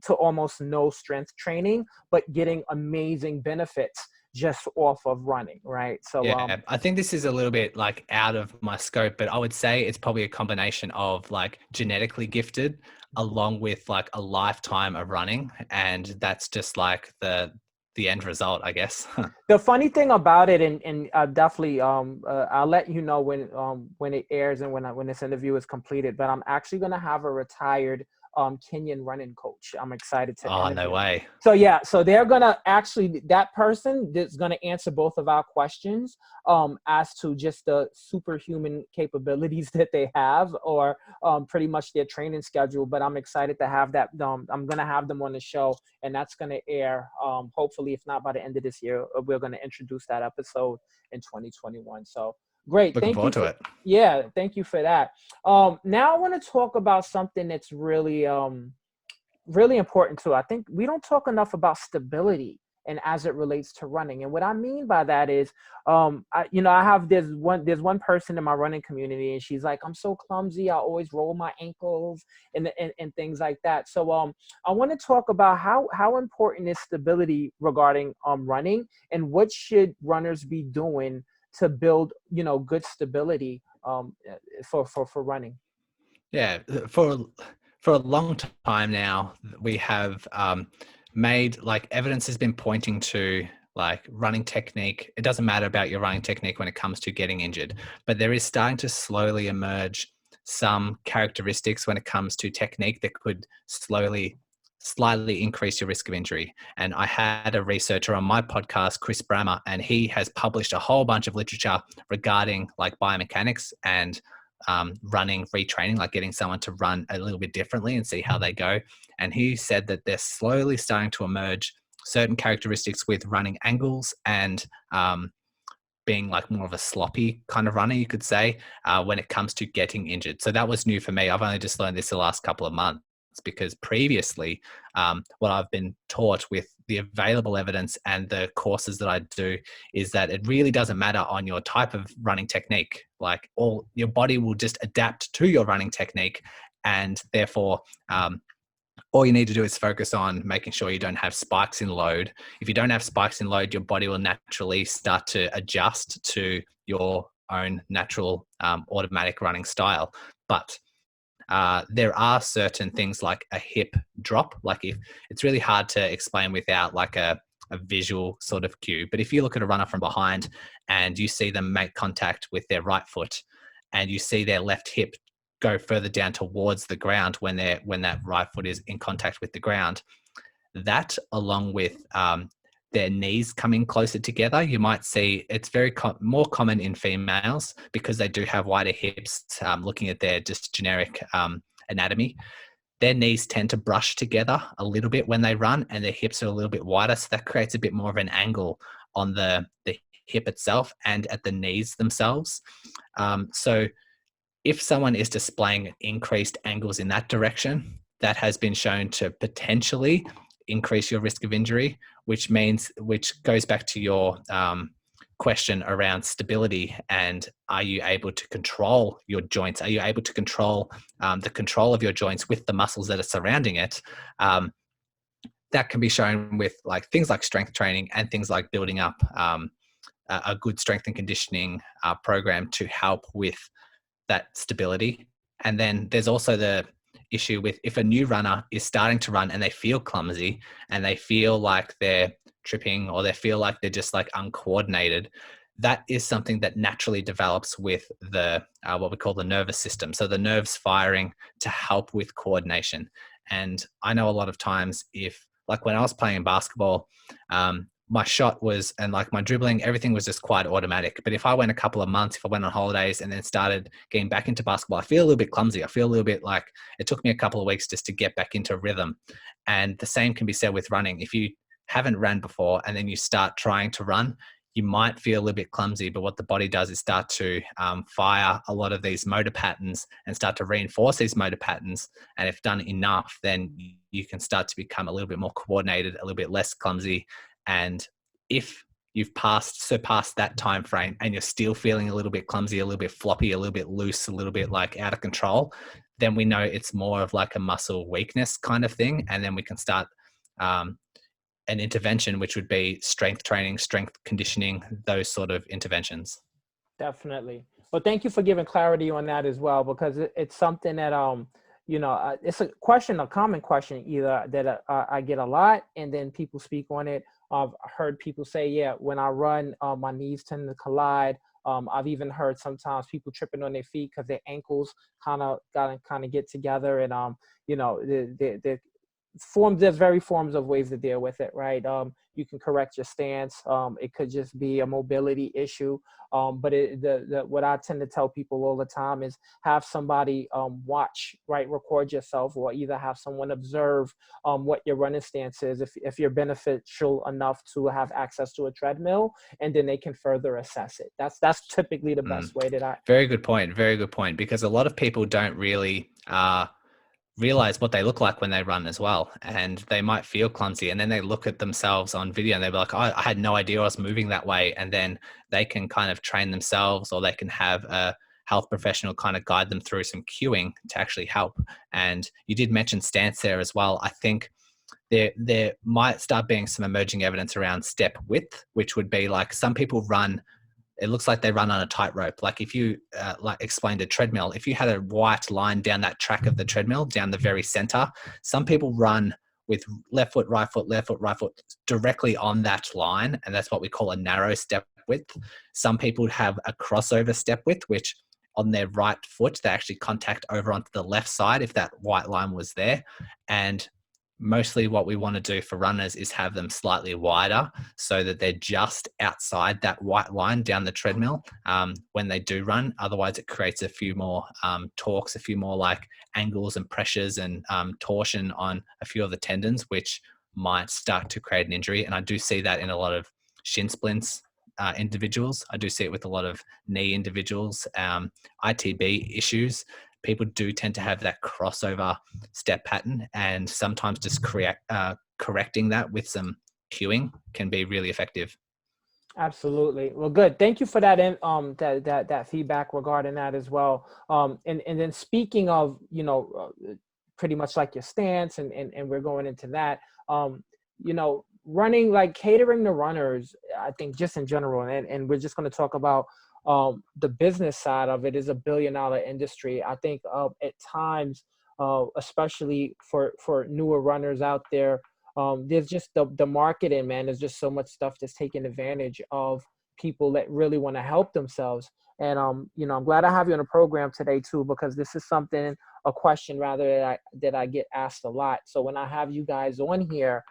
to almost no strength training, but getting amazing benefits just off of running, right? So yeah, I think this is a little bit like out of my scope, but I would say it's probably a combination of like genetically gifted along with like a lifetime of running, and that's just like the end result, I guess. the funny thing about it, and definitely I'll let you know when it airs and when this interview is completed, but I'm actually going to have a retired Kenyan running coach. I'm excited to Oh, interview. no way. So yeah, so they're gonna actually, that person is gonna answer both of our questions as to just the superhuman capabilities that they have, or pretty much their training schedule. But I'm excited to have that. I'm gonna have them on the show, and that's gonna air hopefully, if not by the end of this year. We're gonna introduce that episode in 2021. So great, Looking forward to it. Yeah, thank you for that. Now I want to talk about something that's really really important too. I think we don't talk enough about stability and as it relates to running. And what I mean by that is, I have there's one person in my running community, and she's like, I'm so clumsy. I always roll my ankles and things like that. So I want to talk about how important is stability regarding running, and what should runners be doing to build good stability for running. Yeah, for a long time now, we have made like evidence has been pointing to like running technique. It doesn't matter about your running technique when it comes to getting injured, but there is starting to slowly emerge some characteristics when it comes to technique that could slightly increase your risk of injury. And I had a researcher on my podcast, Chris Brammer, and he has published a whole bunch of literature regarding like biomechanics and running retraining, like getting someone to run a little bit differently and see how they go. And he said that they're slowly starting to emerge certain characteristics with running angles and being like more of a sloppy kind of runner, you could say, when it comes to getting injured. So that was new for me. I've only just learned this the last couple of months, because previously what I've been taught with the available evidence and the courses that I do is that it really doesn't matter on your type of running technique. Like your body will just adapt to your running technique, and therefore all you need to do is focus on making sure you don't have spikes in load. If you don't have spikes in load, your body will naturally start to adjust to your own natural automatic running style. But there are certain things like a hip drop. Like if it's really hard to explain without like a a visual sort of cue. But if you look at a runner from behind and you see them make contact with their right foot, and you see their left hip go further down towards the ground when that right foot is in contact with the ground, that along with their knees coming closer together, you might see it's very more common in females because they do have wider hips. Looking at their just generic anatomy, their knees tend to brush together a little bit when they run, and their hips are a little bit wider, so that creates a bit more of an angle on the hip itself and at the knees themselves. So if someone is displaying increased angles in that direction, that has been shown to potentially increase your risk of injury, which goes back to your question around stability and are you able to control your joints? Are you able to control the control of your joints with the muscles that are surrounding it? That can be shown with like things like strength training and things like building up a good strength and conditioning program to help with that stability. And then there's also the issue with if a new runner is starting to run and they feel clumsy and they feel like they're tripping or they feel like they're just like uncoordinated, that is something that naturally develops with the what we call the nervous system. So the nerves firing to help with coordination. And I know a lot of times if, like when I was playing basketball, my shot was, and like my dribbling, everything was just quite automatic. But if I went a couple of months, if I went on holidays and then started getting back into basketball, I feel a little bit clumsy. I feel a little bit like it took me a couple of weeks just to get back into rhythm. And the same can be said with running. If you haven't ran before and then you start trying to run, you might feel a little bit clumsy, but what the body does is start to fire a lot of these motor patterns and start to reinforce these motor patterns. And if done enough, then you can start to become a little bit more coordinated, a little bit less clumsy. And if you've surpassed that time frame and you're still feeling a little bit clumsy, a little bit floppy, a little bit loose, a little bit like out of control, then we know it's more of like a muscle weakness kind of thing. And then we can start an intervention, which would be strength training, strength conditioning, those sort of interventions. Definitely. Well, thank you for giving clarity on that as well, because it's something that, it's a common question either that I get a lot, and then people speak on it. I've heard people say, yeah, when I run, my knees tend to collide. I've even heard sometimes people tripping on their feet because their ankles kind of get together, and the there's very forms of ways to deal with it, right? You can correct your stance. It could just be a mobility issue. But what I tend to tell people all the time is have somebody watch, right? Record yourself, or either have someone observe what your running stance is, if you're beneficial enough to have access to a treadmill, and then they can further assess it. That's typically the best way that I. Very good point. Very good point. Because a lot of people don't really realize what they look like when they run as well, and they might feel clumsy, and then they look at themselves on video and they'll be like, oh, I had no idea I was moving that way. And then they can kind of train themselves, or they can have a health professional kind of guide them through some cueing to actually help. And you did mention stance there as well. I think there might start being some emerging evidence around step width, which would be like some people run, it looks like they run on a tightrope. Like if you like explained a treadmill, if you had a white line down that track of the treadmill, down the very center, some people run with left foot, right foot, left foot, right foot directly on that line. And that's what we call a narrow step width. Some people have a crossover step width, which on their right foot, they actually contact over onto the left side if that white line was there. And mostly what we want to do for runners is have them slightly wider so that they're just outside that white line down the treadmill when they do run. Otherwise, it creates a few more torques, a few more like angles and pressures and torsion on a few of the tendons, which might start to create an injury. And I do see that in a lot of shin splints individuals. I do see it with a lot of knee individuals, ITB issues. People do tend to have that crossover step pattern, and sometimes just correcting that with some cueing can be really effective. Absolutely. Well, good. Thank you for that. That feedback regarding that as well. And then speaking of, pretty much like your stance, and we're going into that. Running, like catering to runners, I think just in general, and we're just going to talk about the business side of it, is a $1 billion industry. I think at times, especially for newer runners out there, There's just the marketing, man. There's just so much stuff that's taking advantage of people that really want to help themselves. And I'm glad I have you on the program today too, because this is something, a question rather, that I get asked a lot. So when I have you guys on here,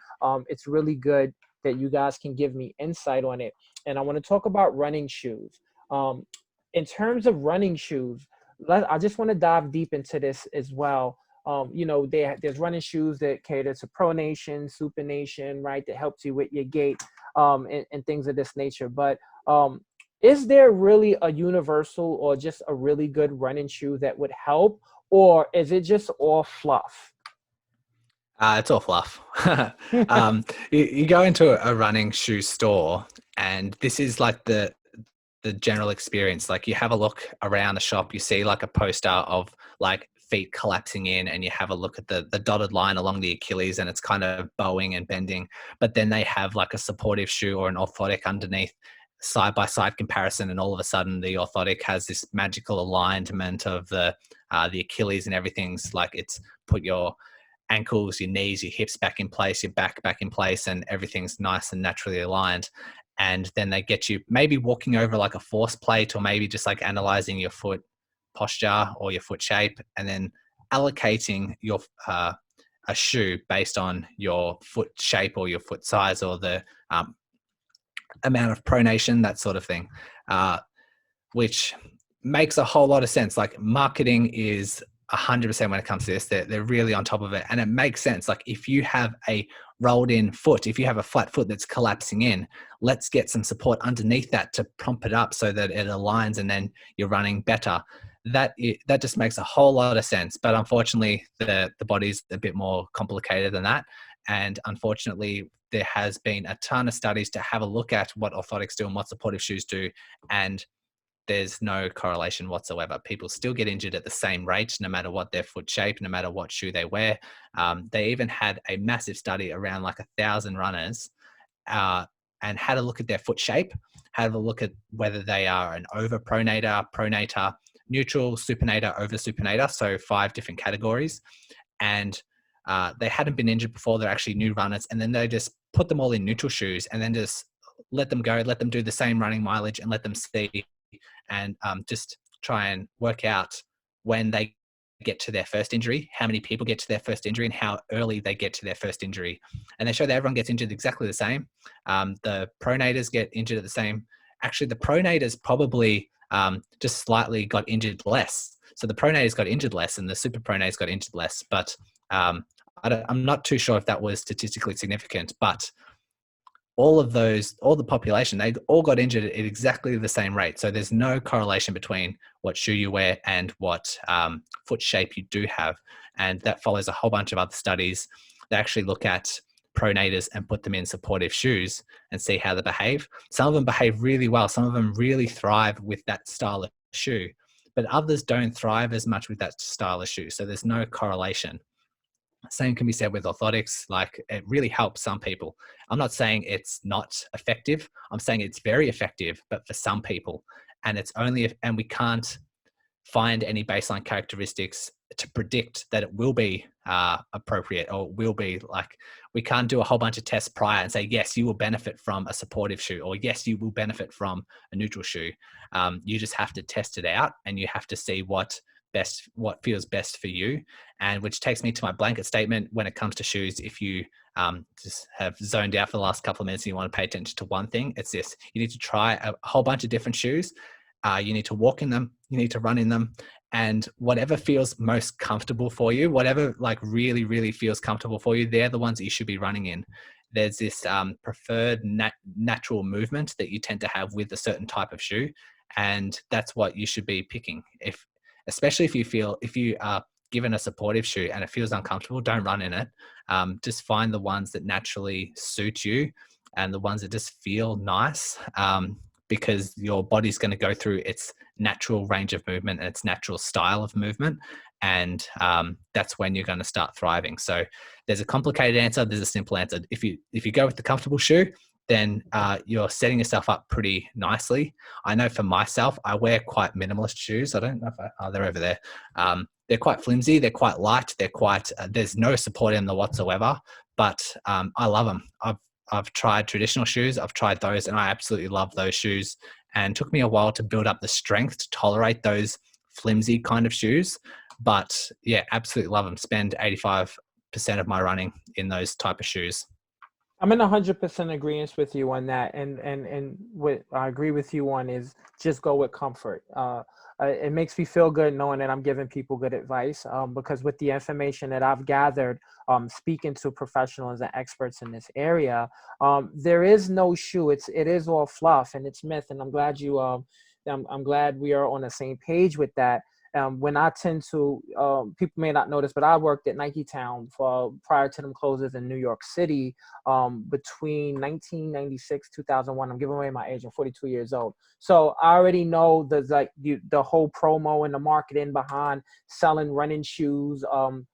it's really good that you guys can give me insight on it. And I want to talk about running shoes. Um, in terms of running shoes, I just want to dive deep into this as well. There's running shoes that cater to pronation, supination, right? That helps you with your gait, and things of this nature. But is there really a universal or just a really good running shoe that would help, or is it just all fluff? It's all fluff. You go into a running shoe store, and this is like the general experience. Like, you have a look around the shop, you see like a poster of like feet collapsing in, and you have a look at the dotted line along the Achilles, and it's kind of bowing and bending. But then they have like a supportive shoe or an orthotic underneath, side by side comparison, and all of a sudden the orthotic has this magical alignment of the Achilles, and everything's like it's put your ankles, your knees, your hips back in place, your back in place, and everything's nice and naturally aligned. And then they get you maybe walking over like a force plate, or maybe just like analyzing your foot posture or your foot shape, and then allocating your a shoe based on your foot shape or your foot size, or the amount of pronation, that sort of thing, which makes a whole lot of sense. Like, marketing is 100% when it comes to this. They're really on top of it, and it makes sense. Like, if you have a rolled in foot, if you have a flat foot that's collapsing in, let's get some support underneath that to prompt it up so that it aligns, and then you're running better. That just makes a whole lot of sense. But unfortunately, the body's a bit more complicated than that. And unfortunately, there has been a ton of studies to have a look at what orthotics do and what supportive shoes do, and there's no correlation whatsoever. People still get injured at the same rate, no matter what their foot shape, no matter what shoe they wear. They even had a massive study around like 1,000 runners, and had a look at their foot shape, had a look at whether they are an overpronator, pronator, neutral, supinator, over supinator, so 5 different categories. And they hadn't been injured before. They're actually new runners. And then they just put them all in neutral shoes, and then just let them go, let them do the same running mileage, and let them see, and just try and work out when they get to their first injury, how many people get to their first injury, and how early they get to their first injury. And they show that everyone gets injured exactly the same. The pronators get injured at the same. Actually, the pronators probably just slightly got injured less. So the pronators got injured less, and the super pronators got injured less. But I'm not too sure if that was statistically significant. But all the population, they all got injured at exactly the same rate. So there's no correlation between what shoe you wear and what foot shape you do have. And that follows a whole bunch of other studies that actually look at pronators and put them in supportive shoes and see how they behave. Some of them behave really well. Some of them really thrive with that style of shoe, but others don't thrive as much with that style of shoe. So there's no correlation. Same can be said with orthotics. Like, it really helps some people. I'm not saying it's not effective. I'm saying it's very effective, but for some people. And it's only and we can't find any baseline characteristics to predict that it will be appropriate, or will be like, we can't do a whole bunch of tests prior and say, yes, you will benefit from a supportive shoe, or yes, you will benefit from a neutral shoe. You just have to test it out, and you have to see what feels best for you. And which takes me to my blanket statement when it comes to shoes. If you just have zoned out for the last couple of minutes and you want to pay attention to one thing, it's this: you need to try a whole bunch of different shoes. You need to walk in them, you need to run in them, and whatever feels most comfortable for you, whatever like really, really feels comfortable for you, they're the ones that you should be running in. There's this preferred natural movement that you tend to have with a certain type of shoe, and that's what you should be picking. Especially if you are given a supportive shoe and it feels uncomfortable, don't run in it. Just find the ones that naturally suit you, and the ones that just feel nice, because your body's going to go through its natural range of movement and its natural style of movement. And that's when you're going to start thriving. So there's a complicated answer. There's a simple answer. If you go with the comfortable shoe, then you're setting yourself up pretty nicely. I know for myself, I wear quite minimalist shoes. I don't know if they're over there. They're quite flimsy. They're quite light. They're quite, there's no support in them whatsoever, but I love them. I've tried traditional shoes. I've tried those, and I absolutely love those shoes. And it took me a while to build up the strength to tolerate those flimsy kind of shoes. But yeah, absolutely love them. Spend 85% of my running in those type of shoes. I'm in 100% agreement with you on that, and what I agree with you on is just go with comfort. It makes me feel good knowing that I'm giving people good advice, because with the information that I've gathered, speaking to professionals and experts in this area, there is no shoe. It is all fluff and it's myth, and I'm glad I'm glad we are on the same page with that. When I tend to, people may not notice, but I worked at Nike Town for prior to them closes in New York City, between 1996, 2001. I'm giving away my age. I'm 42 years old. So I already know the whole promo and the marketing behind selling running shoes,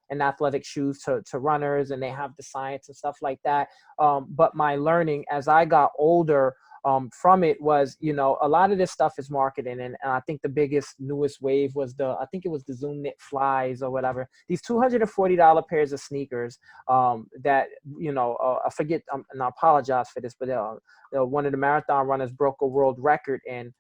and athletic shoes to runners, and they have the science and stuff like that. But my learning as I got older, from it was, a lot of this stuff is marketing. And I think the biggest, newest wave was I think it was the Zoom Knit Flies or whatever. These $240 pairs of sneakers, that, I forget, and I apologize for this, but one of the marathon runners broke a world record and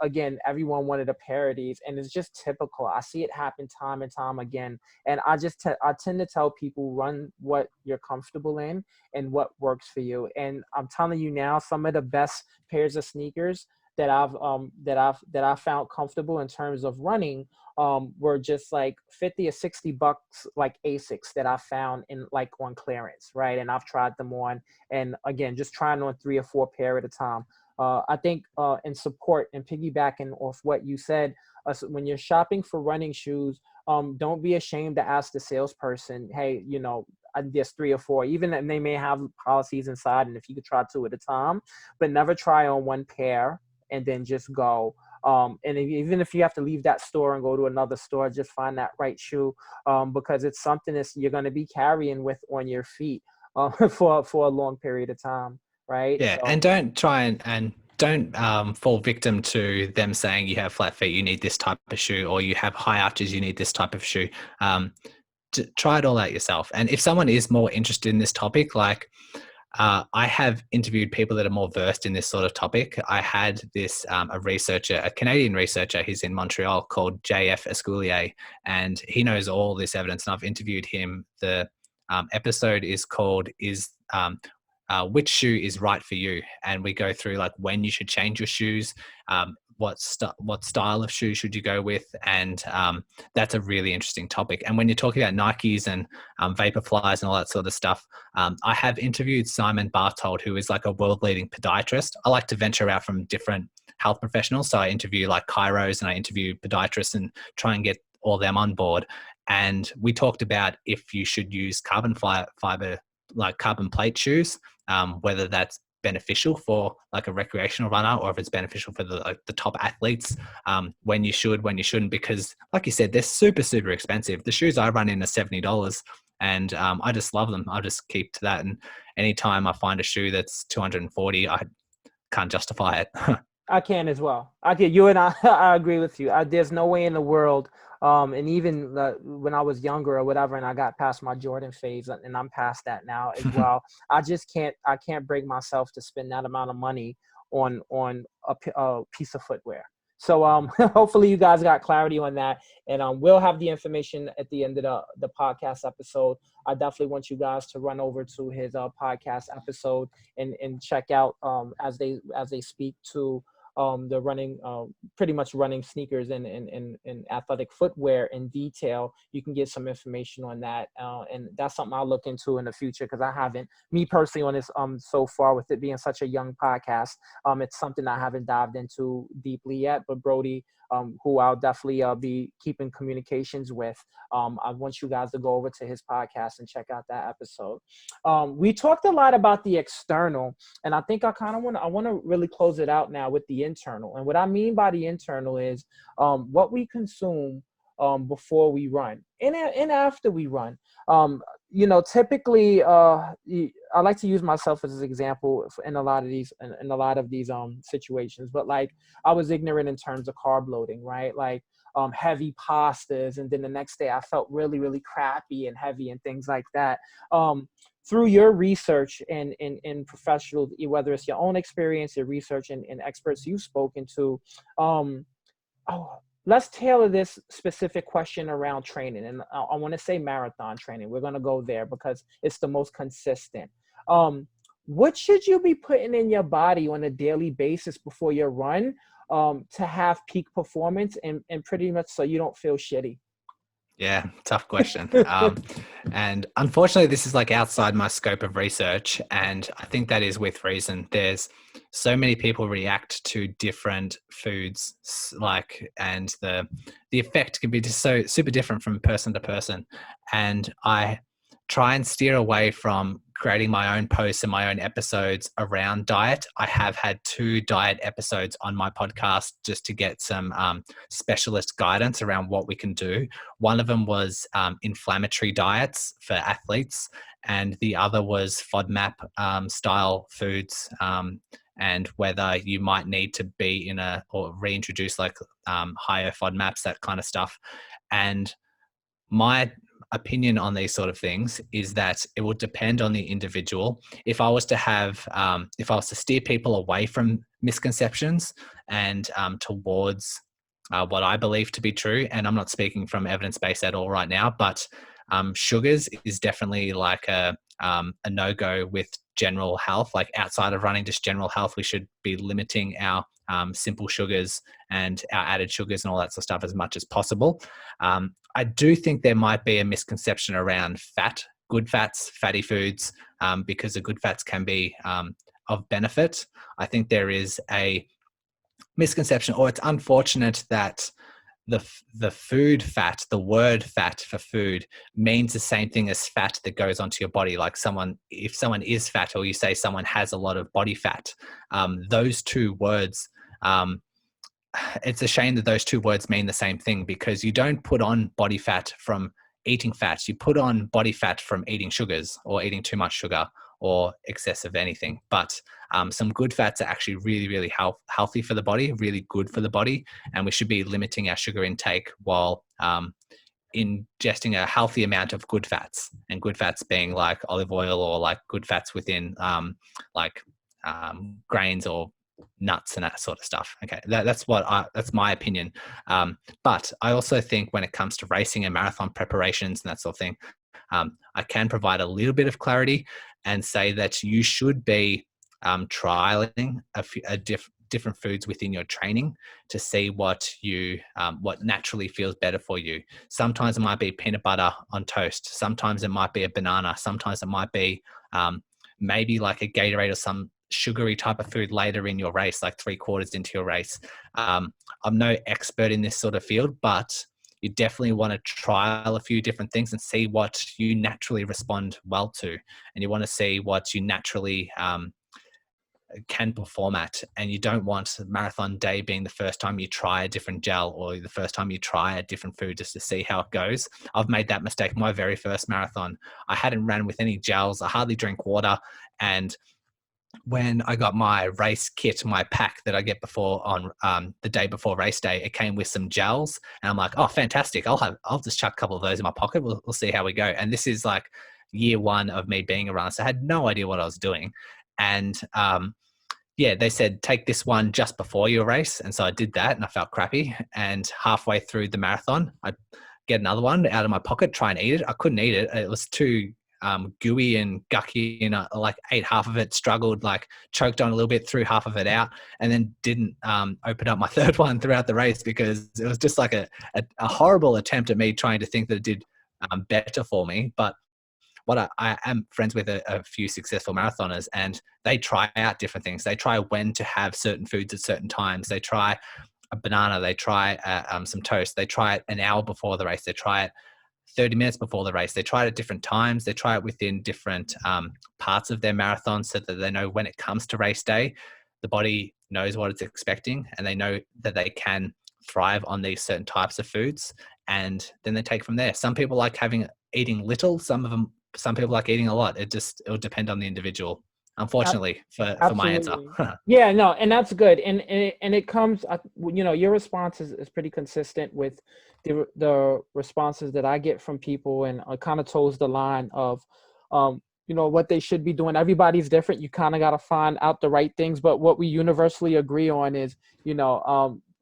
again, everyone wanted a pair of these, and it's just typical. I see it happen time and time again. And I tend to tell people, run what you're comfortable in and what works for you. And I'm telling you now, some of the best pairs of sneakers that I found comfortable in terms of running, were just like 50 or $60, like Asics that I found in like on clearance, right? And I've tried them on, and again, just trying on 3 or 4 pair at a time. I think, in support and piggybacking off what you said, so when you're shopping for running shoes, don't be ashamed to ask the salesperson, hey, there's 3 or 4, even and they may have policies inside, and if you could try 2 at a time, but never try on 1 pair and then just go. And even if you have to leave that store and go to another store, just find that right shoe, because it's something that you're going to be carrying with on your feet, for a long period of time, right? Yeah, So and don't try and don't fall victim to them saying you have flat feet, you need this type of shoe, or you have high arches, you need this type of shoe. Try it all out yourself. And if someone is more interested in this topic, like I have interviewed people that are more versed in this sort of topic. I had this a researcher, a Canadian researcher, he's in Montreal, called JF Escoulier, and he knows all this evidence. And I've interviewed him. The episode is called which shoe is right for you, and we go through like when you should change your shoes, what style of shoe should you go with, and that's a really interesting topic. And when you're talking about Nikes and Vaporflies and all that sort of stuff, I have interviewed Simon Barthold, who is like a world leading podiatrist. I like to venture out from different health professionals, so I interview like chiros and I interview podiatrists and try and get all them on board. And we talked about if you should use carbon fiber, like carbon plate shoes, whether that's beneficial for like a recreational runner, or if it's beneficial for the top athletes, when you should, when you shouldn't, because like you said, they're super, super expensive. The shoes I run in are $70, and I just love them. I'll just keep to that. And anytime I find a shoe that's 240, I can't justify it. I can as well. I can. You and I, I agree with you. There's no way in the world. And even when I was younger or whatever, and I got past my Jordan phase, and I'm past that now as well. I just can't. I can't bring myself to spend that amount of money on a piece of footwear. So hopefully you guys got clarity on that, and we'll have the information at the end of the podcast episode. I definitely want you guys to run over to his podcast episode and check out, as they speak to the running, pretty much running sneakers and athletic footwear in detail. You can get some information on that, and that's something I'll look into in the future, because I haven't, me personally, on this so far, with it being such a young podcast, it's something I haven't dived into deeply yet. But Brodie, who I'll definitely be keeping communications with, I want you guys to go over to his podcast and check out that episode. We talked a lot about the external, and I think I want to really close it out now with the internal. And what I mean by the internal is what we consume before we run and after we run. Typically, I like to use myself as an example in a lot of these situations. But like, I was ignorant in terms of carb loading, right? Like, heavy pastas, and then the next day I felt really, really crappy and heavy and things like that. Through your research and professional, whether it's your own experience, your research, and experts you've spoken to, oh, let's tailor this specific question around training. And I want to say marathon training. We're going to go there because it's the most consistent. What should you be putting in your body on a daily basis before your run to have peak performance and pretty much so you don't feel shitty? Yeah, tough question. And unfortunately, this is like outside my scope of research. And I think that is with reason. There's so many people react to different foods, and the effect can be just so super different from person to person. And I try and steer away from creating my own posts and my own episodes around diet. I have had 2 diet episodes on my podcast just to get some specialist guidance around what we can do. One of them was inflammatory diets for athletes, and the other was FODMAP style foods, and whether you might need to be in or reintroduce like higher FODMAPs, that kind of stuff. And my opinion on these sort of things is that it will depend on the individual. If I was to steer people away from misconceptions and towards what I believe to be true, and I'm not speaking from evidence-based at all right now, but sugars is definitely like a no-go with general health. Like outside of running, just general health, we should be limiting our simple sugars and our added sugars and all that sort of stuff as much as possible. I do think there might be a misconception around fat, good fats, fatty foods, because the good fats can be of benefit. I think there is a misconception, or it's unfortunate that the food fat, the word fat for food, means the same thing as fat that goes onto your body. Like if someone is fat, or you say someone has a lot of body fat, those 2 words, it's a shame that those 2 words mean the same thing, because you don't put on body fat from eating fat. You put on body fat from eating sugars or eating too much sugar or excess of anything. But some good fats are actually really, really healthy for the body, really good for the body. And we should be limiting our sugar intake while ingesting a healthy amount of good fats, and good fats being like olive oil, or like good fats within grains or nuts and that sort of stuff. Okay, that's my opinion. But I also think when it comes to racing and marathon preparations and that sort of thing, I can provide a little bit of clarity and say that you should be trialing different foods within your training to see what naturally feels better for you. Sometimes it might be peanut butter on toast. Sometimes it might be a banana. Sometimes it might be maybe like a Gatorade or some sugary type of food later in your race, like 3/4 into your race. I'm no expert in this sort of field, but you definitely want to trial a few different things and see what you naturally respond well to. And you want to see what you naturally can perform at. And you don't want marathon day being the first time you try a different gel or the first time you try a different food just to see how it goes. I've made that mistake my very first marathon. I hadn't ran with any gels. I hardly drink water. And when I got my race kit, my pack that I get before on the day before race day, it came with some gels, and I'm like, oh, fantastic! I'll just chuck a couple of those in my pocket. We'll see how we go. And this is like year 1 of me being a runner, so I had no idea what I was doing. And yeah, they said take this one just before your race, and so I did that, and I felt crappy. And halfway through the marathon, I get another one out of my pocket, try and eat it. I couldn't eat it; it was too gooey and gucky, and like ate half of it, struggled, like choked on a little bit, threw half of it out, and then didn't open up my third one throughout the race, because it was just like a horrible attempt at me trying to think that it did better for me. But what I am friends with a few successful marathoners, and they try out different things. They try when to have certain foods at certain times. They try a banana, they try some toast, they try it an hour before the race, they try it 30 minutes before the race. They try it at different times. They try it within different parts of their marathon, so that they know when it comes to race day, the body knows what it's expecting, and they know that they can thrive on these certain types of foods. And then they take from there. Some people like eating little. Some people like eating a lot. It'll depend on the individual. unfortunately, for my answer. Absolutely. Yeah, no, and that's good. And it comes, your response is pretty consistent with the responses that I get from people, and it kind of toes the line of, what they should be doing. Everybody's different. You kind of got to find out the right things. But what we universally agree on is,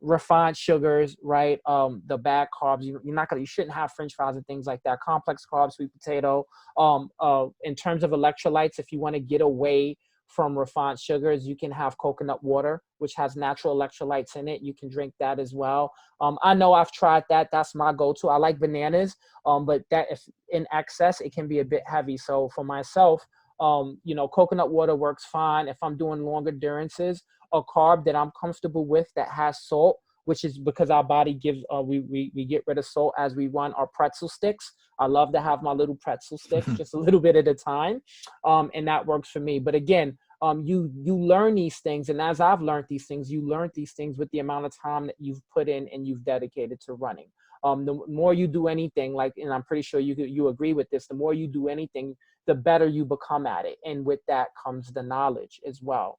refined sugars, right? The bad carbs. You shouldn't have French fries and things like that. Complex carbs, sweet potato. In terms of electrolytes, if you want to get away from refined sugars, you can have coconut water, which has natural electrolytes in it. You can drink that as well. I know I've tried that. That's my go-to. I like bananas, but that if in excess, it can be a bit heavy. So for myself, coconut water works fine. If I'm doing longer endurances, a carb that I'm comfortable with that has salt, which is because our body gives, we get rid of salt as we run, our pretzel sticks. I love to have my little pretzel sticks, just a little bit at a time, and that works for me. But again, you learn these things, and as I've learned these things, you learn these things with the amount of time that you've put in and you've dedicated to running. The more you do anything, like, and I'm pretty sure you agree with this, the more you do anything, the better you become at it, and with that comes the knowledge as well.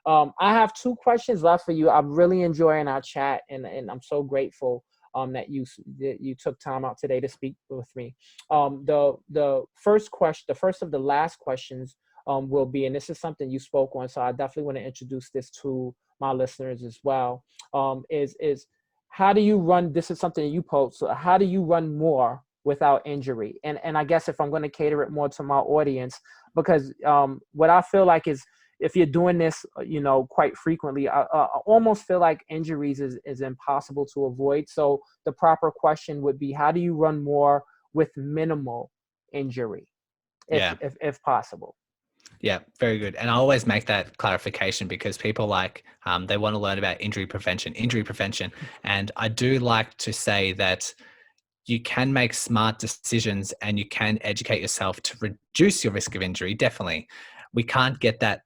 I have two questions left for you. I'm really enjoying our chat, and I'm so grateful that you took time out today to speak with me. The first question, the first of the last questions, will be, and this is something you spoke on, so I definitely want to introduce this to my listeners as well. Is how do you run? This is something that you post. So how do you run more without injury? And I guess if I'm going to cater it more to my audience, because what I feel like is, if you're doing this, quite frequently, I almost feel like injuries is impossible to avoid. So the proper question would be, how do you run more with minimal injury, Yeah. if possible? Yeah, very good. And I always make that clarification because people they want to learn about injury prevention. And I do like to say that you can make smart decisions and you can educate yourself to reduce your risk of injury. Definitely. We can't get that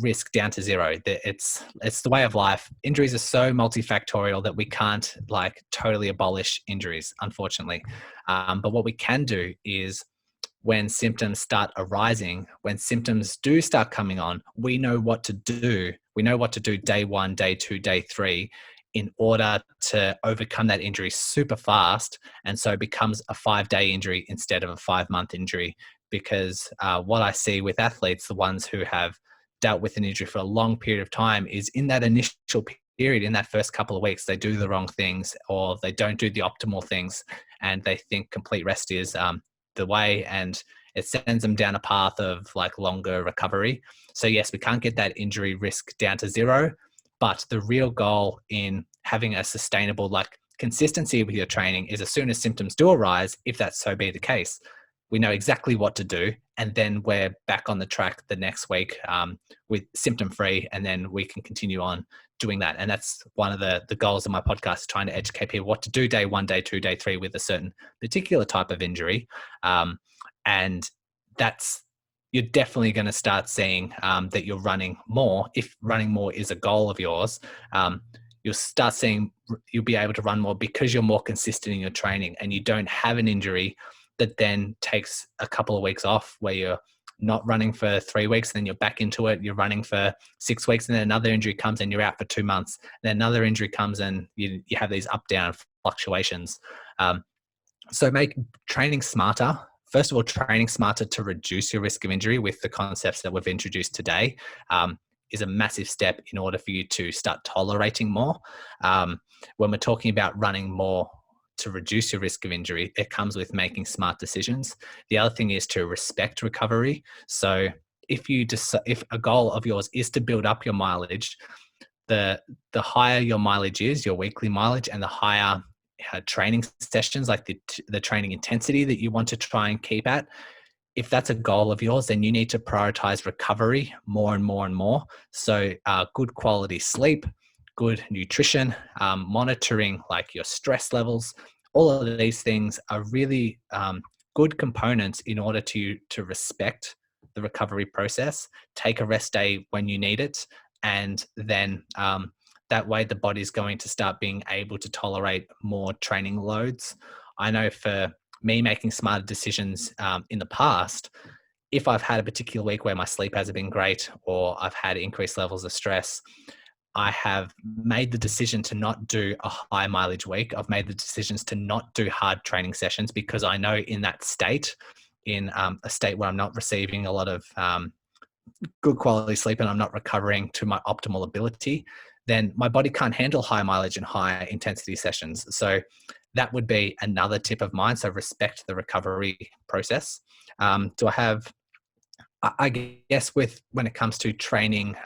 risk down to zero. It's the way of life. Injuries are so multifactorial that we can't totally abolish injuries, unfortunately. But what we can do is, when symptoms start arising, when symptoms do start coming on, we know what to do. We know what to do day 1, day 2, day 3 in order to overcome that injury super fast. And so it becomes a 5-day injury instead of a 5-month injury. Because what I see with athletes, the ones who have dealt with an injury for a long period of time, is in that initial period, in that first couple of weeks, they do the wrong things or they don't do the optimal things, and they think complete rest is the way, and it sends them down a path of longer recovery. So yes, we can't get that injury risk down to zero, but the real goal in having a sustainable consistency with your training is, as soon as symptoms do arise, if that so be the case, we know exactly what to do, and then we're back on the track the next week with symptom free, and then we can continue on doing that. And that's one of the goals of my podcast, trying to educate people what to do day 1, day 2, day 3 with a certain particular type of injury. And that's, you're definitely going to start seeing that you're running more. If running more is a goal of yours, you'll start seeing you'll be able to run more because you're more consistent in your training, and you don't have an injury that then takes a couple of weeks off, where you're not running for 3 weeks, and then you're back into it. You're running for 6 weeks, and then another injury comes and you're out for 2 months. Then another injury comes and you have these up-down fluctuations. So make training smarter. First of all, training smarter to reduce your risk of injury with the concepts that we've introduced today is a massive step in order for you to start tolerating more. When we're talking about running more to reduce your risk of injury, it comes with making smart decisions. The other thing is to respect recovery. So if a goal of yours is to build up your mileage, the higher your mileage is, your weekly mileage, and the higher training sessions, like the training intensity that you want to try and keep at, if that's a goal of yours, then you need to prioritize recovery more and more and more. So good quality sleep, good nutrition, monitoring your stress levels, all of these things are really good components in order to respect the recovery process. Take a rest day when you need it, and then that way the body's going to start being able to tolerate more training loads. I know for me, making smarter decisions in the past if I've had a particular week where my sleep hasn't been great or I've had increased levels of stress, I have made the decision to not do a high mileage week. I've made the decisions to not do hard training sessions because I know in that state, in a state where I'm not receiving a lot of good quality sleep and I'm not recovering to my optimal ability, then my body can't handle high mileage and high intensity sessions. So that would be another tip of mine. So respect the recovery process. Do I have, I guess with when it comes to training,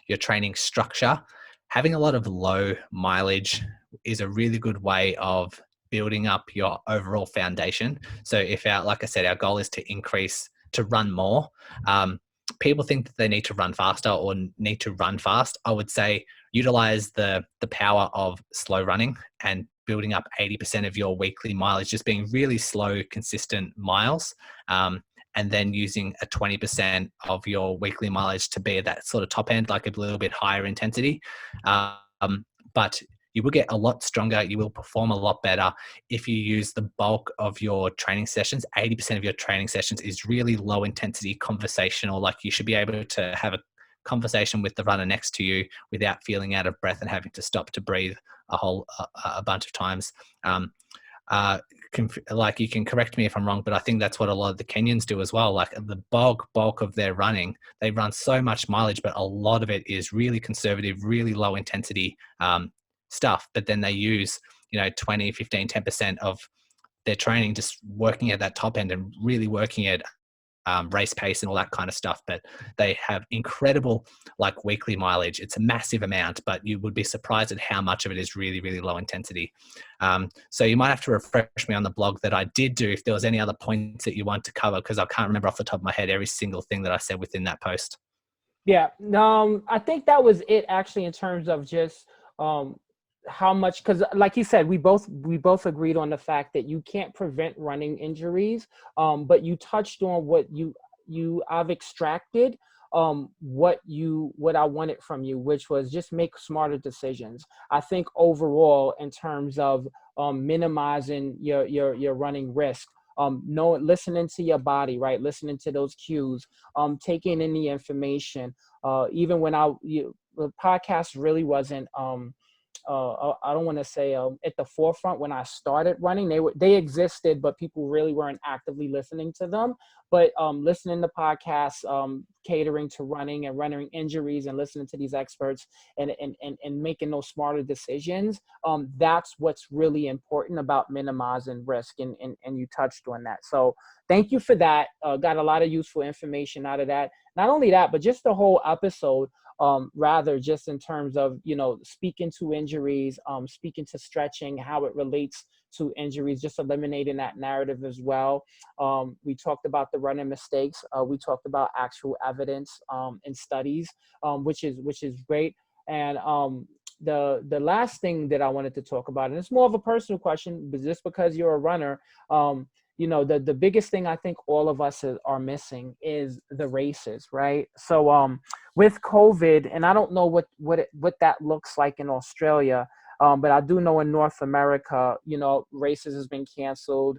your training structure, having a lot of low mileage is a really good way of building up your overall foundation. So if like I said, our goal is to increase, to run more. People think that they need to run faster or need to run fast. I would say utilize the power of slow running and building up 80% of your weekly mileage, just being really slow, consistent miles. And then using a 20% of your weekly mileage to be at that sort of top end, like a little bit higher intensity. But you will get a lot stronger. You will perform a lot better if you use the bulk of your training sessions. 80% of your training sessions is really low intensity conversational. Like you should be able to have a conversation with the runner next to you without feeling out of breath and having to stop to breathe a bunch of times. Like you can correct me if I'm wrong, but I think that's what a lot of the Kenyans do as well. Like the bulk of their running, they run so much mileage, but a lot of it is really conservative, really low intensity stuff. But then they use, 20, 15, 10% of their training just working at that top end and really working at race pace and all that kind of stuff. But they have incredible like weekly mileage. It's a massive amount, but you would be surprised at how much of it is really, really low intensity. So you might have to refresh me on the blog that I did do if there was any other points that you want to cover, because I can't remember off the top of my head every single thing that I said within that post. Yeah, I think that was it actually in terms of just how much, because like you said, we both agreed on the fact that you can't prevent running injuries, but you touched on what I've extracted what I wanted from you, which was just make smarter decisions. I think overall in terms of minimizing your running risk, listening to your body, right? Listening to those cues, taking in the information. Even when the podcast really wasn't, I don't want to say at the forefront when I started running. They existed, but people really weren't actively listening to them. But listening to podcasts, catering to running and running injuries, and listening to these experts and making those smarter decisions. That's what's really important about minimizing risk, and you touched on that. So thank you for that. Got a lot of useful information out of that. Not only that, but just the whole episode. Rather just in terms of, speaking to injuries, speaking to stretching, how it relates to injuries, just eliminating that narrative as well. We talked about the running mistakes. We talked about actual evidence and studies, which is great. And the last thing that I wanted to talk about, and it's more of a personal question, but just because you're a runner, the biggest thing I think all of us are missing is the races, right? So with COVID, and I don't know what that looks like in Australia, but I do know in North America, races has been canceled.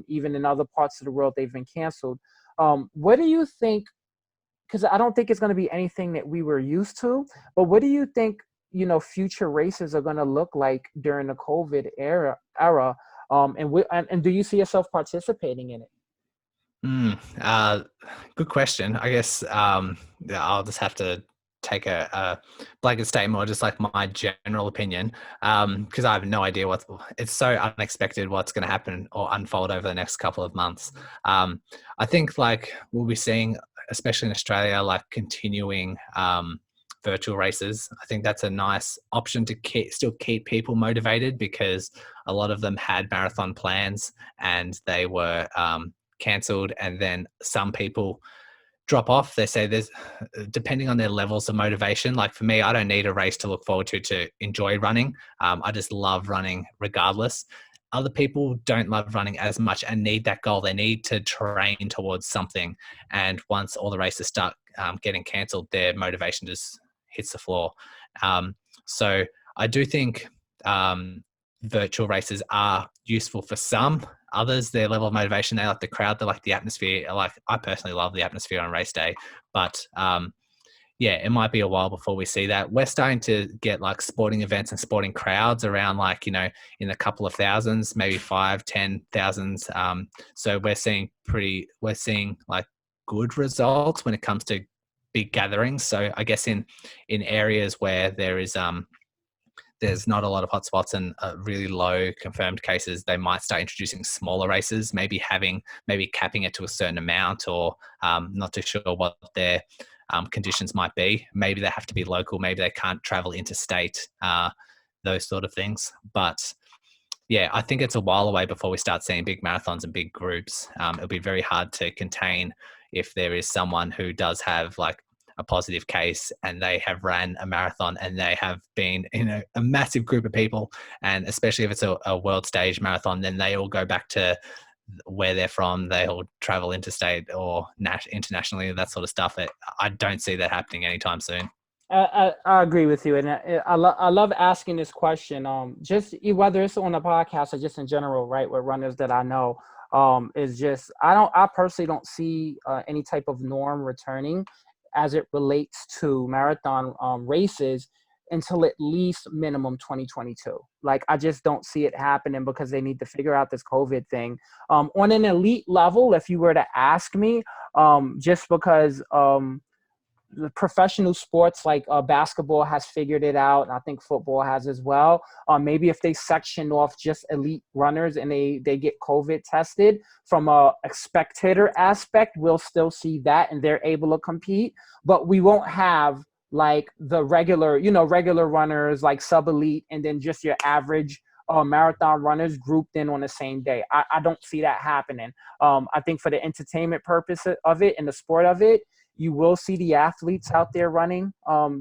Even in other parts of the world, they've been canceled. What do you think? Because I don't think it's going to be anything that we were used to, but what do you think, future races are going to look like during the COVID era? And do you see yourself participating in it? Good question. I guess yeah, I'll just have to take a blanket statement or just like my general opinion, because I have no idea it's so unexpected what's going to happen or unfold over the next couple of months. I think like we'll be seeing, especially in Australia, like continuing virtual races. I think that's a nice option to still keep people motivated, because a lot of them had marathon plans and they were cancelled, and then some people drop off. They say there's, depending on their levels of motivation, like for me, I don't need a race to look forward to enjoy running. I just love running regardless. Other people don't love running as much and need that goal. They need to train towards something. And once all the races start getting cancelled, their motivation just hits the floor. So I do think virtual races are useful for some. others, their level of motivation, they like the crowd, they like the atmosphere. Like I personally love the atmosphere on race day, but yeah, it might be a while before we see that. We're starting to get like sporting events and sporting crowds around like, you know, in a couple of thousands, maybe 5-10,000. So we're seeing like good results when it comes to big gatherings. So I guess in areas where there's not a lot of hotspots and really low confirmed cases, they might start introducing smaller races, maybe capping it to a certain amount, or not too sure what their conditions might be. Maybe they have to be local, maybe they can't travel interstate, those sort of things. But yeah, I think it's a while away before we start seeing big marathons and big groups. It'll be very hard to contain if there is someone who does have like a positive case and they have ran a marathon and they have been in a massive group of people, and especially if it's a world stage marathon, then they all go back to where they're from. They all travel interstate or internationally, that sort of stuff. I don't see that happening anytime soon. I agree with you, and I love asking this question. Just whether it's on a podcast or just in general, right? With runners that I know, is just I personally don't see any type of norm returning as it relates to marathon races until at least minimum 2022. Like I just don't see it happening because they need to figure out this COVID thing. On an elite level, if you were to ask me, just because the professional sports like basketball has figured it out, and I think football has as well. Maybe if they section off just elite runners and they get COVID tested from a spectator aspect, we'll still see that and they're able to compete. But we won't have like the regular runners like sub-elite and then just your average marathon runners grouped in on the same day. I don't see that happening. I think for the entertainment purpose of it and the sport of it, you will see the athletes out there running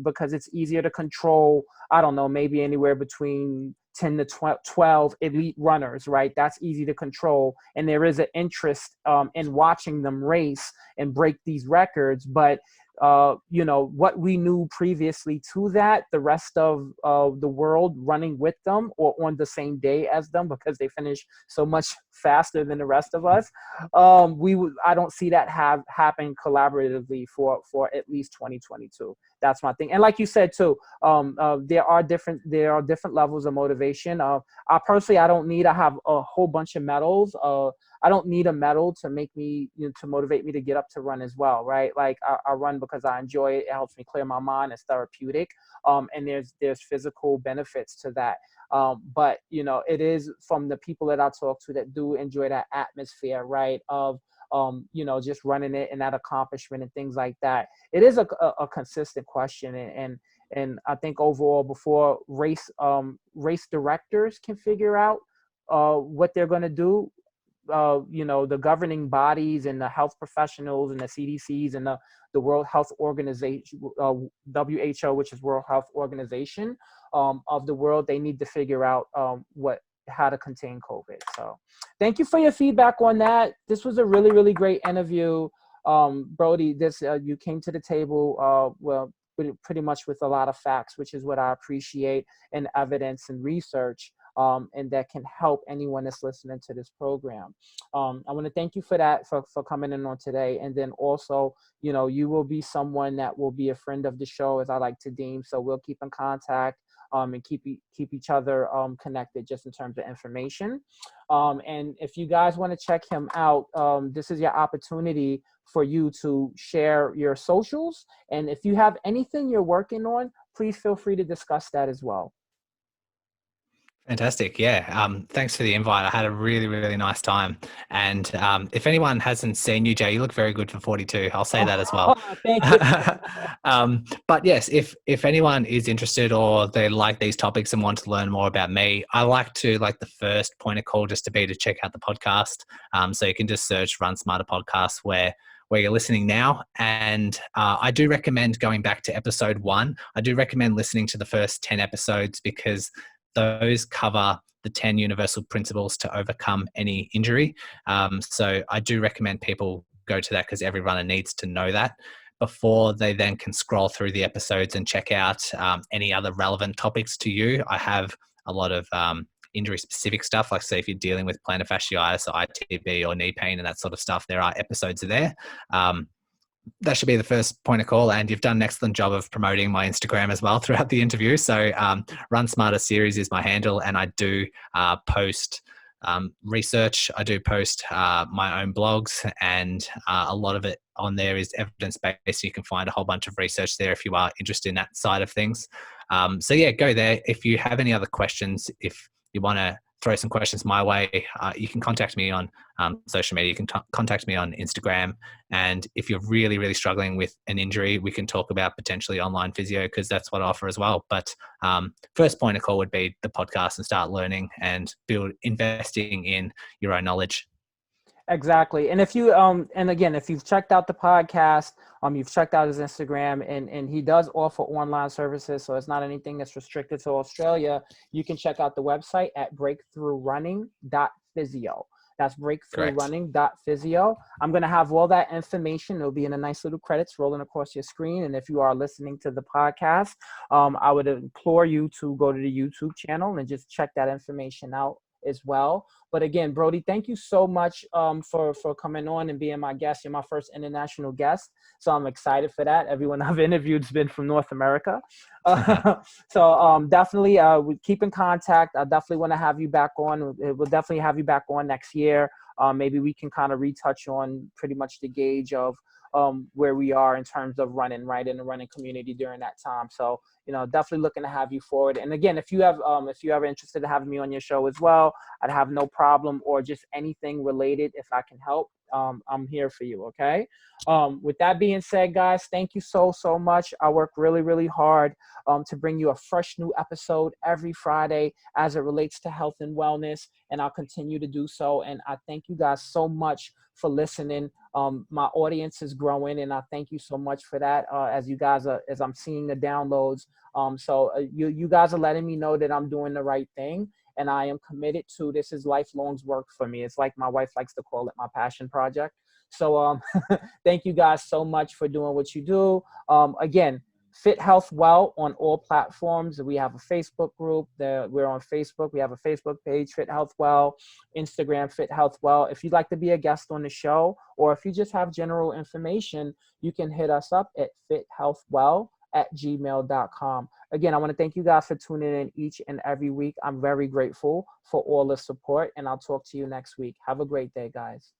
because it's easier to control, I don't know, maybe anywhere between 10 to 12 elite runners, right? That's easy to control. And there is an interest in watching them race and break these records. But what we knew previously to that, the rest of the world running with them or on the same day as them because they finish so much faster than the rest of us. I don't see that happen collaboratively for at least 2022. That's my thing. And like you said too, there are different levels of motivation. I don't need to have a whole bunch of medals. I don't need a medal to make me, to motivate me to get up to run as well, right? Like I run because I enjoy it. It helps me clear my mind. It's therapeutic. And there's physical benefits to that. But it is from the people that I talk to that do enjoy that atmosphere, right? Of just running it and that accomplishment and things like that. It is a consistent question, and I think overall, before race directors can figure out what they're going to do, the governing bodies and the health professionals and the CDCs and the World Health Organization, WHO, which is World Health Organization of the world, they need to figure out how to contain COVID. So thank you for your feedback on that. This was a really, really great interview. Brodie, you came to the table, pretty much with a lot of facts, which is what I appreciate, and evidence and research. And that can help anyone that's listening to this program. I want to thank you for that, for coming in on today. And then also, you will be someone that will be a friend of the show, as I like to deem. So we'll keep in contact and keep each other connected just in terms of information. And if you guys want to check him out, this is your opportunity for you to share your socials. And if you have anything you're working on, please feel free to discuss that as well. Fantastic. Yeah. Thanks for the invite. I had a really, really nice time. And if anyone hasn't seen you, Jay, you look very good for 42. I'll say that as well. Thank you. But yes, if anyone is interested or they like these topics and want to learn more about me, I like the first point of call just to check out the podcast. So you can just search Run Smarter Podcast where you're listening now. And I do recommend going back to episode 1. I do recommend listening to the first 10 episodes because those cover the 10 universal principles to overcome any injury. So I do recommend people go to that because every runner needs to know that before they then can scroll through the episodes and check out any other relevant topics to you. I have a lot of injury specific stuff, like say if you're dealing with plantar fasciitis or ITB or knee pain and that sort of stuff, there are episodes there. That should be the first point of call. And you've done an excellent job of promoting my Instagram as well throughout the interview. So Run Smarter Series is my handle, and I do post research. I do post my own blogs, and a lot of it on there is evidence-based. You can find a whole bunch of research there if you are interested in that side of things. So yeah, go there. If you have any other questions, if you want to throw some questions my way, you can contact me on social media. You can contact me on Instagram. And if you're really, really struggling with an injury, we can talk about potentially online physio, because that's what I offer as well. But first point of call would be the podcast and start learning and investing in your own knowledge. Exactly. And if you and again, if you've checked out the podcast, you've checked out his Instagram, and he does offer online services, so it's not anything that's restricted to Australia. You can check out the website at breakthroughrunning.physio. That's breakthroughrunning.physio. I'm going to have all that information. It'll be in a nice little credits rolling across your screen. And if you are listening to the podcast, I would implore you to go to the YouTube channel and just check that information out as well. But again, Brodie, thank you so much for coming on and being my guest. You're my first international guest, so I'm excited for that. Everyone I've interviewed has been from North America. So definitely we keep in contact. I definitely want to have you back on. We'll definitely have you back on next year. Maybe we can kind of retouch on pretty much the gauge of where we are in terms of running, right, in the running community during that time. So, definitely looking to have you forward. And again, if you're ever interested in having me on your show as well, I'd have no problem, or just anything related, if I can help, I'm here for you. Okay. With that being said, guys, thank you so much. I work really, really hard to bring you a fresh new episode every Friday as it relates to health and wellness, and I'll continue to do so. And I thank you guys so much for listening. My audience is growing, and I thank you so much for that. As you guys are, as I'm seeing the downloads, so you guys are letting me know that I'm doing the right thing, and I am committed to this. Is lifelong work for me. It's like my wife likes to call it my passion project. So thank you guys so much for doing what you do. Again, Fit Health Well on all platforms. We have a Facebook group. We're on Facebook. We have a Facebook page, Fit Health Well, Instagram, Fit Health Well. If you'd like to be a guest on the show, or if you just have general information, you can hit us up at fithealthwell@gmail.com. Again, I want to thank you guys for tuning in each and every week. I'm very grateful for all the support, and I'll talk to you next week. Have a great day, guys.